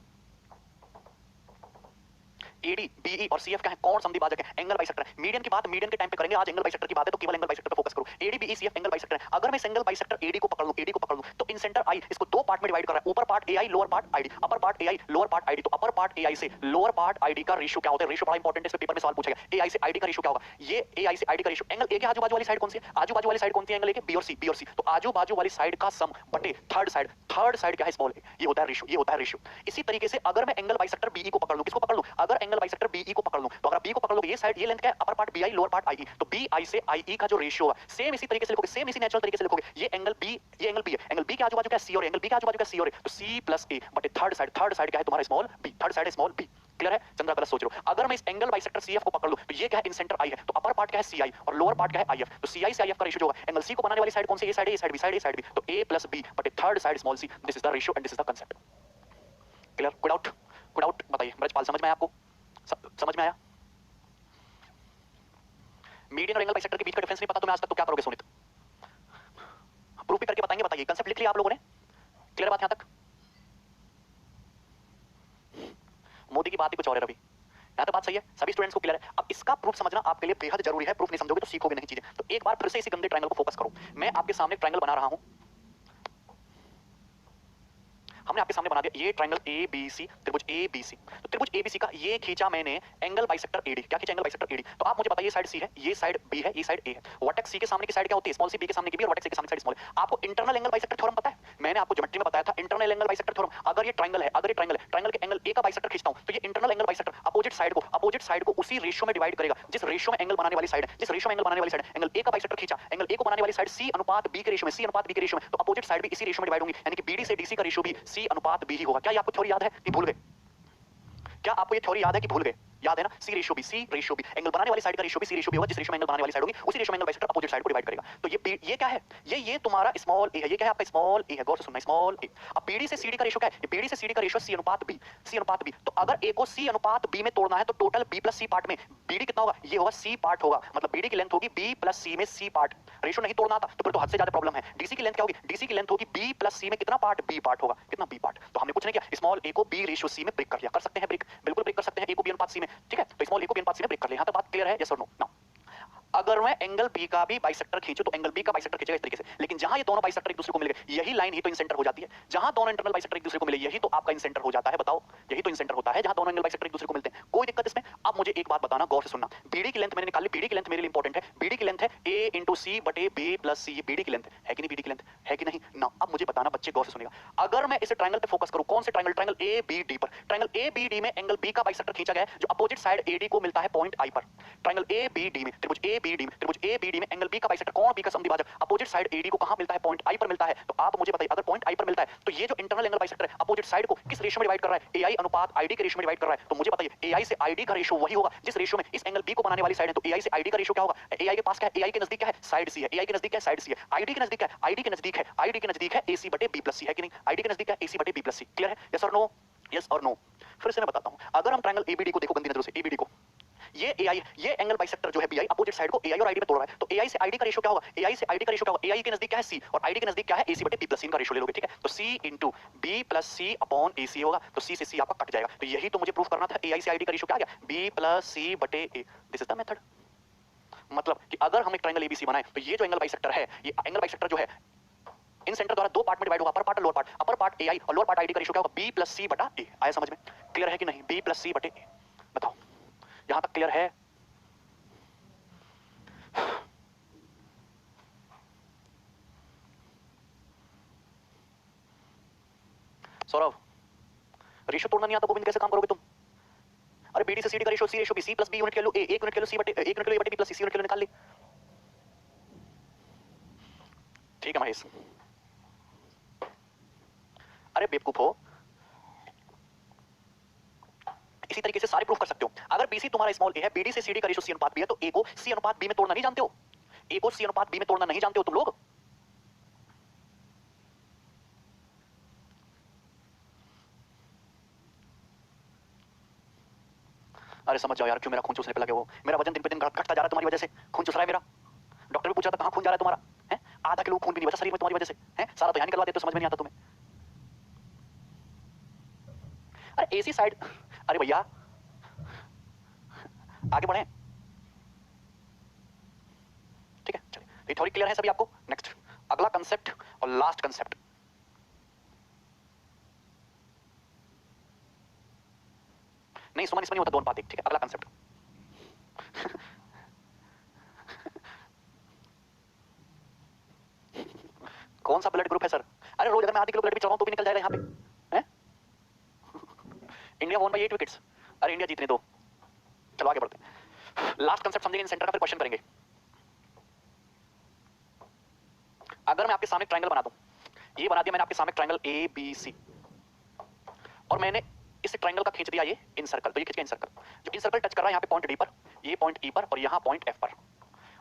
AD BE और सीएफ क्या है? कोण समद्विभाजक है, एंगल बाइसेक्टर है। मीडियन की बात मीडियन के टाइम पे करेंगे, आज एंगल बाइसेक्टर की बात है तो केवल एंगल बाइसेक्टर पे फोकस करो। AD BE CF angle bisector है। अगर मैं इस एंगल बाइसेक्टर एडी को पकड़ लूं तो इन सेंटर आई इसको दो पार्ट में डिवाइड कर रहा है, ऊपर part AI, lower part ID. Upper part AI, lower part ID. तो अपर पार्ट एआई से लोअर पार्ट आईडी का रेशियो क्या होता है? रेशियो बड़ा इंपॉर्टेंट है, इस पेपर में सवाल पूछेगा। एआई से आईडी का रेशियो क्या होगा? ये एआई से आईडी का रेशियो, एंगल ए के आजू बाजू वाली साइड कौन सी है? आजू बाजू वाली साइड कौन सी है एंगल ए के? बी और सी, बी और सी। तो आजू बाजू वाली साइड का सम बटे थर्ड साइड क्या है? स्मॉल ए। ये होता है रेशियो, ये होता है रेशियो। इसी तरीके से अगर मैं एंगल बाइसेक्टर बीई को पकड़ लूं, किसको पकड़ लूं? अगर एंगल बाइसेक्टर बीई को पकड़ लूं तो अगर बी को पकड़ लो, ये साइड ये लेंथ क्या है? Upper part BI, lower part IE. तो बीआई से आईई का जो रेशियो है सेम इसी तरीके से लिखोगे, सेम इसी नेचुरल तरीके से लिखोगे। ये एंगल बी, ये एंगल बी है। एंगल बी के आजू बाजू क्या है? सी और ए। एंगल बी के आजू बाजू क्या है? सी और ए। तो सी प्लस ए बटे थर्ड साइड क्या है तुम्हारा? Small B. थर्ड साइड है स्मॉल बी। क्लियर है? चंद्रा गलत सोच रहे हो। अगर मैं इस एंगल बाइसेक्टर सीएफ को पकड़ लूं तो ये क्या है? इन सेंटर आई है। तो अपर पार्ट क्या है? सीआई और लोअर पार्ट क्या है? आईएफ। तो सीआई से आईएफ का रेशियो जो है, एंगल सी को बनाने वाली साइड कौन सी? ये साइड है, ये side B, side A, side B. तो ए प्लस बी बटे third side small C. This is the ratio and this is the concept. Clear? कोई डाउट? कोई डाउट बताइए। ब्रजपाल समझ में आया आपको? समझ में आया? मीडियन और एंगल बाइसेक्टर के बीच का डिफरेंस नहीं पता तो मैं आज तक तो क्या करोगे सुनित? प्रूफ भी करके बताएंगे। बताइए, कांसेप्ट लिख लिया आप लोगों ने? क्लियर बात यहां तक? मोदी की बात ही कुछ और है रवि, यहां तो बात सही है, सभी स्टूडेंट्स को क्लियर है। अब इसका प्रूफ समझना आपके लिए बेहद जरूरी है। प्रूफ नहीं समझोगे तो सीखोगे नहीं चीजें। तो एक बार फिर से इसी गंदे ट्रायंगल को फोकस करो। मैं आपके सामने ट्रायंगल बना रहा हूं, हमने आपके सामने बना दिया ये ट्रायंगल ए बी सी, त्रिभुज ए बी सी। तो त्रिभुज ए बी सी का ये खींचा मैंने एंगल बाइसेक्टर एडी। क्या खींचा? Angle bisector AD. तो आप मुझे बताइए, ये साइड सी है, ये साइड बी है, ये साइड ए है। वर्टेक्स सी के सामने की साइड क्या होती है? Small C. बी के सामने की बी और वर्टेक्स सी के सामने साइड स्मॉल। आपको इंटरनल एंगल बाइसेक्टर थ्योरम पता है? मैंने आपको ज्योमेट्री में बताया था इंटरनल एंगल बाइसेक्टर थ्योरम। अगर ये ट्रायंगल है, अगर ये ट्रायंगल है, ट्रायंगल के एंगल ए का बाइसेक्टर खींचता हूं तो ये internal angle bisector opposite side को उसी रेशियो में डिवाइड करेगा जिस रेशियो में एंगल बनाने वाली साइड है। जिस रेशियो में एंगल बनाने वाली साइड एंगल ए का बाइसेक्टर खींचा, एंगल ए को बनाने वाली साइड सी अनुपात बी के रेशियो में, सी अनुपात बी के रेशियो में, तो अपोजिट साइड भी इसी रेशियो में डिवाइड होंगी, यानी कि बीडी से डीसी का रेशियो भी सी अनुपात बी ही होगा। क्या ये आपको थ्योरी याद है कि भूल गए? क्या आपको ये थ्योरी याद है कि भूल गए? याद है ना, सी रेशियो बी, सी रेशियो बी, एंगल बनाने वाली साइड का रेशियो भी सी रेशियो बी होगा, जिस रेशियो में एंगल बनाने वाली साइड होगी उसी रेशियो में एंगल बाइसेक्टर अपोजिट साइड को डिवाइड करेगा। तो ये क्या है? ये तुम्हारा स्मॉल ए है, ये क्या है आपका स्मॉल ए है, गौर से सुनना, स्मॉल ए। अब बीडी से सीडी का रेशियो क्या है? ये बीडी से सीडी का रेशियो सी अनुपात बी, सी अनुपात बी। तो अगर ए को सी अनुपात बी में तोड़ना है तो total B plus C part में बीडी कितना होगा? ये होगा सी पार्ट होगा, मतलब बीडी की लेंथ होगी बी प्लस सी में सी पार्ट। रेशियो नहीं तोड़ना आता तो फिर तो हद से ज्यादा प्रॉब्लम है। डीसी की लेंथ क्या होगी? डीसी की लेंथ होगी बी प्लस सी में कितना पार्ट? बी पार्ट होगा, कितना? B part. तो हमने कुछ नहीं किया, स्मॉल ए को बी रेशियो सी में ब्रेक कर लिया। कर सकते हैं ब्रेक, बिल्कुल ब्रेक कर सकते हैं, ए को बी अनुपात सी में, ठीक है? तो स्मॉल ए को बी अनुपात सी में ब्रेक कर लिया। यहां तक बात क्लियर है? यस और नो? नाउ अगर मैं एंगल बी का भी बाइसेक्टर खींचूं तो एंगल बी का बाइसेक्टर खींचेगा इस तरीके से, लेकिन जहां ये दोनों बाइसेक्टर एक दूसरे को मिल गए, यही लाइन ही तो इंसेंटर हो जाती है। जहां दोनों इंटरनल बाइसेक्टर एक दूसरे को मिले, यही तो आपका इंसेंटर हो जाता है। बताओ, यही तो इंसेंटर होता है जहां दोनों एंगल बाइसेक्टर एक दूसरे को मिलते हैं। कोई दिक्कत इसमें? अब मुझे एक बात बताना, गौर से सुनना। बीडी की लेंथ मैंने निकाली, बीडी की लेंथ मेरे लिए इंपॉर्टेंट है। बीडी की लेंथ है ए इंटू सी बटे बी प्लस सी। ये बीडी की लेंथ है कि नहीं? बीडी की लेंथ है कि नहीं ना? अब मुझे बताना बच्चे, गौर से सुनेगा। अगर मैं इस ट्रायंगल पे फोकस करूं, कौन से triangle? Triangle A B D पर। ट्रायंगल ए बी डी में एंगल बी का बाइसेक्टर खींचा गया है जो अपोजिट साइड एडी को मिलता है पॉइंट आई पर। ट्रायंगल ए बी डी में, त्रिभुज ए बी डी में, त्रिभुज ए बी डी में एंगल बी का बाइसेक्टर कौन? बी का समद्विभाजक अपोजिट साइड एडी को कहां मिलता है? पॉइंट आई पर मिलता है। तो आप मुझे बताइए, अगर पॉइंट आई पर मिलता है तो ये जो इंटरनल एंगल बाइसेक्टर है अपोजिट साइड को किस रेशियो में डिवाइड कर रहा है? एआई अनुपात आईडी के रेशियो में डिवाइड कर रहा है। तो मुझे बताइए, एआई से आईडी का रेशियो वही होगा जिस रेशियो में इस एंगल बी को बनाने वाली साइड है। तो एआई से आईडी का रेशियो क्या होगा? एआई के पास क्या है? एआई के नजदीक क्या है? साइड सी है। एआई के नजदीक क्या है? साइड सी है। आईडी के नजदीक क्या है? आईडी के नजदीक है, आईडी के नजदीक है एसी बटे बी प्लस सी, है कि नहीं? आईडी के नजदीक क्या है? एसी बटे बी प्लस सी। क्लियर है? यस और नो? यस और नो? फिर से मैं बताता हूं, अगर हम ट्रायंगल एबीडी को देखो गंदी नजरों से, एबीडी को, ये एआई, ये एंगल बाइसेक्टर जो है बीआई अपोजिट साइड को एआई और आईडी में तोड़ रहा है। तो एआई से आईडी का रेशियो क्या होगा? एआई से आईडी का रेशियो क्या होगा? एआई के नजदीक क्या है? सी, और आईडी के नजदीक क्या है? एसी बटे बी प्लस सी। इनका रेशियो ले लोगे, ठीक है? तो सी इंटू बी प्लस सी अपॉन एसी होगा। तो सी से सी आपका कट जाएगा। तो यही तो मुझे प्रूफ करना था, एआई से आईडी का रेशियो क्या आ गया? बी प्लस सी बटे A. This is the method. मतलब कि अगर हम एक ट्रायंगल एबीसी बनाए तो ये जो एंगल बाइसेक्टर है, ये एंगल बाइसेक्टर जो है इन सेंटर द्वारा दो पार्ट में डिवाइड होगा, अपर पार्ट और lower part. Upper part AI और लोअर पार्ट आईडी का रेशियो क्या होगा? बी प्लस सी बटा ए। आया समझ में? क्लियर है कि नहीं? बी प्लस सी बटे ए। बताओ, यहां तक क्लियर है? सौरभ, रेशियो तोड़ना नहीं आता गोविंद, कैसे काम करोगे तुम? अरे बीडी से सीडी का ratio C ratio B, C plus B unit के लो ए, एक यूनिट के लो सी बटे, एक यूनिट के लो ए बटे बी प्लस सी यूनिट के लो निकाल ली। ठीक है महेश। अरे बेवकूफ हो, इसी तरीके से सारे प्रूफ कर सकते हो। अगर बीसी तुम्हारा स्मॉल ए है, बीडी से सीडी का रेशियो सी अनुपात बी है, तो ए को सी अनुपात बी में तोड़ना नहीं जानते हो? ए को सी अनुपात बी में तोड़ना नहीं जानते हो तुम लोग? अरे समझ जाओ यार, क्यों मेरा खून चूसने पे लगे हो? मेरा वजन दिन पे दिन घटता जा रहा है तुम्हारी वजह से। खून चूस रहा है मेरा। डॉक्टर भी पूछा था कहां खून जा रहा है तुम्हारा, है? आधा किलो खून भी नहीं बचा शरीर में तुम्हारी वजह से, है? सारा तो यहाँ निकलवा देते हो, समझ में नहीं आता तुम्हें। अरे एसी साइड, अरे भैया आगे बढ़े, ठीक है? चलिए, ये थ्योरी क्लियर है सभी आपको? नेक्स्ट अगला कंसेप्ट और लास्ट कंसेप्ट। नहीं सुमन, इसमें नहीं होता दोनों बात एक, ठीक है? अगला कंसेप्ट। कौन सा ब्लड ग्रुप है सर? अरे रोज अगर मैं आधी किलो ब्लड भी चलाऊं तो भी निकल जाएगा यहाँ पे, हैं? India won by 8 wickets. अरे इंडिया जीतने दो। चलो आगे बढ़ते हैं। लास्ट कंसेप्ट समझेंगे इन सेंटर का, फिर क्वेश्चन करेंगे। अगर मैं आपके सामने ट्रायंगल बना दूं, ये बना दिया मैंने आपके सामने ट्रायंगल ए बी सी, और मैंने इस ट्रायंगल का खींच दिया ये इन सर्कल। तो ये खींच के इन सर्कल, जो इन सर्कल टच कर रहा है यहाँ पे पॉइंट डी पर, ये पॉइंट ई पर, और यहाँ पॉइंट एफ पर।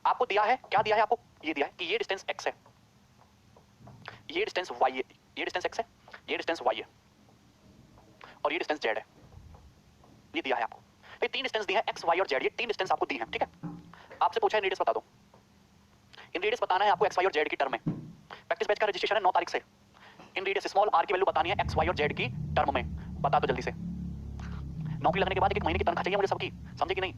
आपको दिया है, क्या दिया है आपको? ये दिया है कि ये डिस्टेंस एक्स है, ये डिस्टेंस वाई है, ये डिस्टेंस एक्स है, ये डिस्टेंस वाई है, और ये डिस्टेंस जेड है। ये दिया है आपको। ये तीन डिस्टेंस दिए हैं, एक्स वाई और जेड, ये तीन डिस्टेंस आपको दिए हैं, ठीक है? आपसे पूछा है रेडियस बता दो। इन रेडियस बताना है आपको एक्स वाई और जेड की टर्म में। प्रैक्टिस बैच का रजिस्ट्रेशन है 9 तारीख से। इन रेडियस स्मॉल आर की वैल्यू बतानी है एक्स वाई और जेड की टर्म में। बता दो जल्दी से। नौकरी लगने के बाद एक महीने की तनख्वाह चाहिए मुझे सबकी, समझे कि नहीं?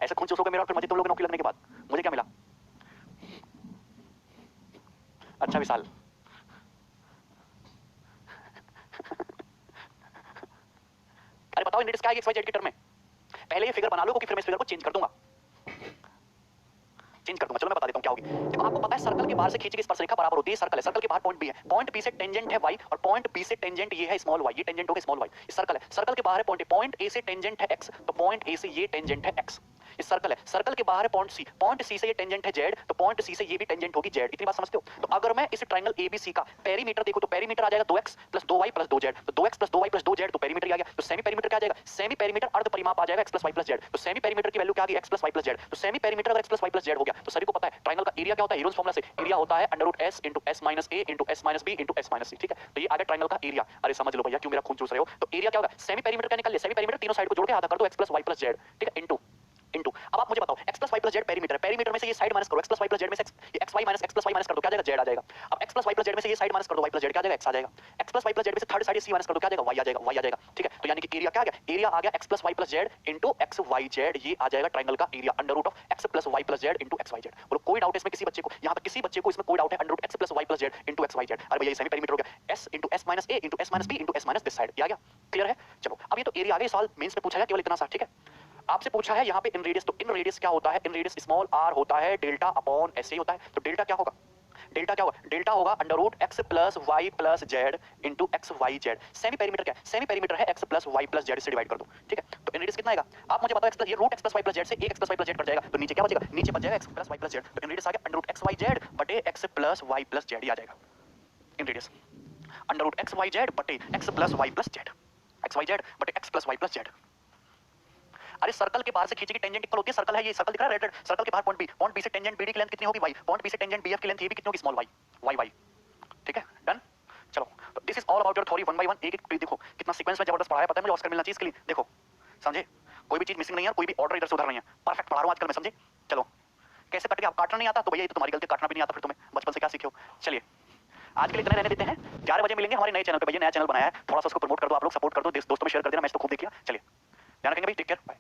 ऐसे खून चूसोगे मेरा और फिर मजे तुम लोग नौकरी लगने के बाद। मुझे क्या मिला? अच्छा विशाल। अरे बताओ इन रेडियस क्या है एक्स वाई जेड की टर्म में? पहले ये फिगर बना लो क्योंकि फिर मैं इस फिगर को चेंज कर दूंगा। चलो मैं बता देता हूं। क्या होगी? देखो आपको पता है सर्कल के बाहर से खींची गई स्पर्शरेखा बराबर होती है, सर्कल है, सर्कल के बाहर पॉइंट बी है, पॉइंट बी से टेंजेंट है y और पॉइंट बी से टेंजेंट ये है स्मॉल y, ये टेंजेंट हो गया स्मॉल y, ये सर्कल है, सर्कल के बाहर है पॉइंट ए से टेंजेंट है x, तो पॉइंट ए से ये टेंजेंट है x, इस सर्कल है, सर्कल के बाहर है पॉइंट सी से ये टेंजेंट है z, तो पॉइंट सी से ये भी टेंजेंट होगी z, इतनी बात समझते हो? तो अगर मैं इस ट्रायंगल एबीसी का पेरीमीटर देखो तो पेरीमीटर आ जाएगा 2x + 2y + 2z, तो 2x + 2y + 2z तो पेरीमीटर आ गया, तो सेमी पेरीमीटर क्या आ जाएगा? सेमी पेरीमीटर अर्ध परिमाप आ जाएगा x + y + z, तो सेमी पेरीमीटर की वैल्यू क्या आ गई? x + y + z, तो सेमी पेरीमीटर अगर x + y + z हो गया तो सभी को पता है ट्रायंगल का एरिया क्या होता है? हीरोज फार्मूला से एरिया होता है √s * s - a * s - b * s - c, ठीक है? तो ये आ गया ट्रायंगल का एरिया। अरे समझ लो भैया क्यों मेरा खून चूस रहे हो? तो एरिया क्या होगा? सेमी पेरीमीटर का निकाल लिया, सेमी पेरीमीटर तीनों साइड को जोड़ के आधा कर दो x + y + z, ठीक है? इनटू अब आप मुझे बताओ x + y + z perimeter, perimeter में से ये साइड माइनस करो, x + y + z में से ये x y minus x + y minus कर दो क्या आ जाएगा? z आ जाएगा। अब x + y + z में से ये साइड माइनस कर दो y + z क्या आ जाएगा? x आ जाएगा। x + y + z में से थर्ड साइड c माइनस कर दो क्या आ जाएगा? y आ जाएगा, y आ जाएगा, ठीक है? तो यानी कि एरिया क्या आ गया? एरिया आ गया x + y + z into x y z, ये आ जाएगा ट्रायंगल का area √x + y + z into x y z। बोलो कोई डाउट है इसमें किसी बच्चे को? यहाँ पर किसी बच्चे को इसमें कोई डाउट है? √x + y + z into x y z। अरे भैया ये सेमी पेरीमीटर हो गया, s * s - a * s - b * s - this side, ये आ गया, क्लियर है? चलो अब ये तो एरिया आ गया, सवाल मेंस में पूछा गया केवल इतना सा, ठीक है? आपसे पूछा है यहाँ पे इन रेडियस, तो इन रेडियस क्या होता है? इन रेडियस स्मॉल r होता है डेल्टा अपॉन ऐसे ही होता है, तो डेल्टा क्या होगा? डेल्टा क्या होगा? डेल्टा होगा √x + y + z into x y z। Semi perimeter क्या है? सेमी पेरीमीटर है x + y + z से डिवाइड कर दो, ठीक है? तो इन रेडियस कितना आएगा? आप मुझे बताओ x ये √x + y + z से 1x + y + z कट जाएगा, तो नीचे क्या बचेगा? नीचे बच जाएगा x + y + z, तो इन रेडियस आ गया √x y z बटे x + y + z, ये आ जाएगा इन रेडियस √x y z बटे x + y + z, x y z बटे x + y + z। अरे सर्कल के बाहर से खींची गई टेंजेंट इक्वल होती है, सर्कल है ये, सर्कल दिख रहा है रेड, सर्कल के बाहर पॉइंट बी से टेंजेंट बीडी की लेंथ कितनी होगी? y, पॉइंट बी से टेंजेंट बीएफ की लेंथ ये भी कितनी होगी? स्मॉल y, ठीक है? डन। चलो तो this is all about your theory 1 by 1, एक एक देखो कितना सीक्वेंस में जबरदस्त पढ़ाया, पता है मुझे ऑस्कर मिलना चाहिए इसके लिए, देखो समझे? कोई भी चीज मिसिंग नहीं है, कोई भी ऑर्डर इधर से उधर नहीं है, परफेक्ट पढ़ा रहा हूं आजकल मैं, समझे? चलो कैसे कट गया? आप काटना नहीं आता तो भैया ये तो तुम्हारी गलती, काटना भी नहीं आता फिर तुम्हें, बचपन से क्या सीखे हो? चलिए आज के लिए इतना रहने देते हैं, 11 बजे मिलेंगे हमारे नए चैनल पे, भैया नया चैनल बनाया है, थोड़ा सा उसको प्रमोट कर दो, आप लोग सपोर्ट कर दो, दोस्तों में शेयर कर देना, मैच तो खूब देखिए, चलिए ध्यान रखेंगे भाई, टेक केयर, बाय।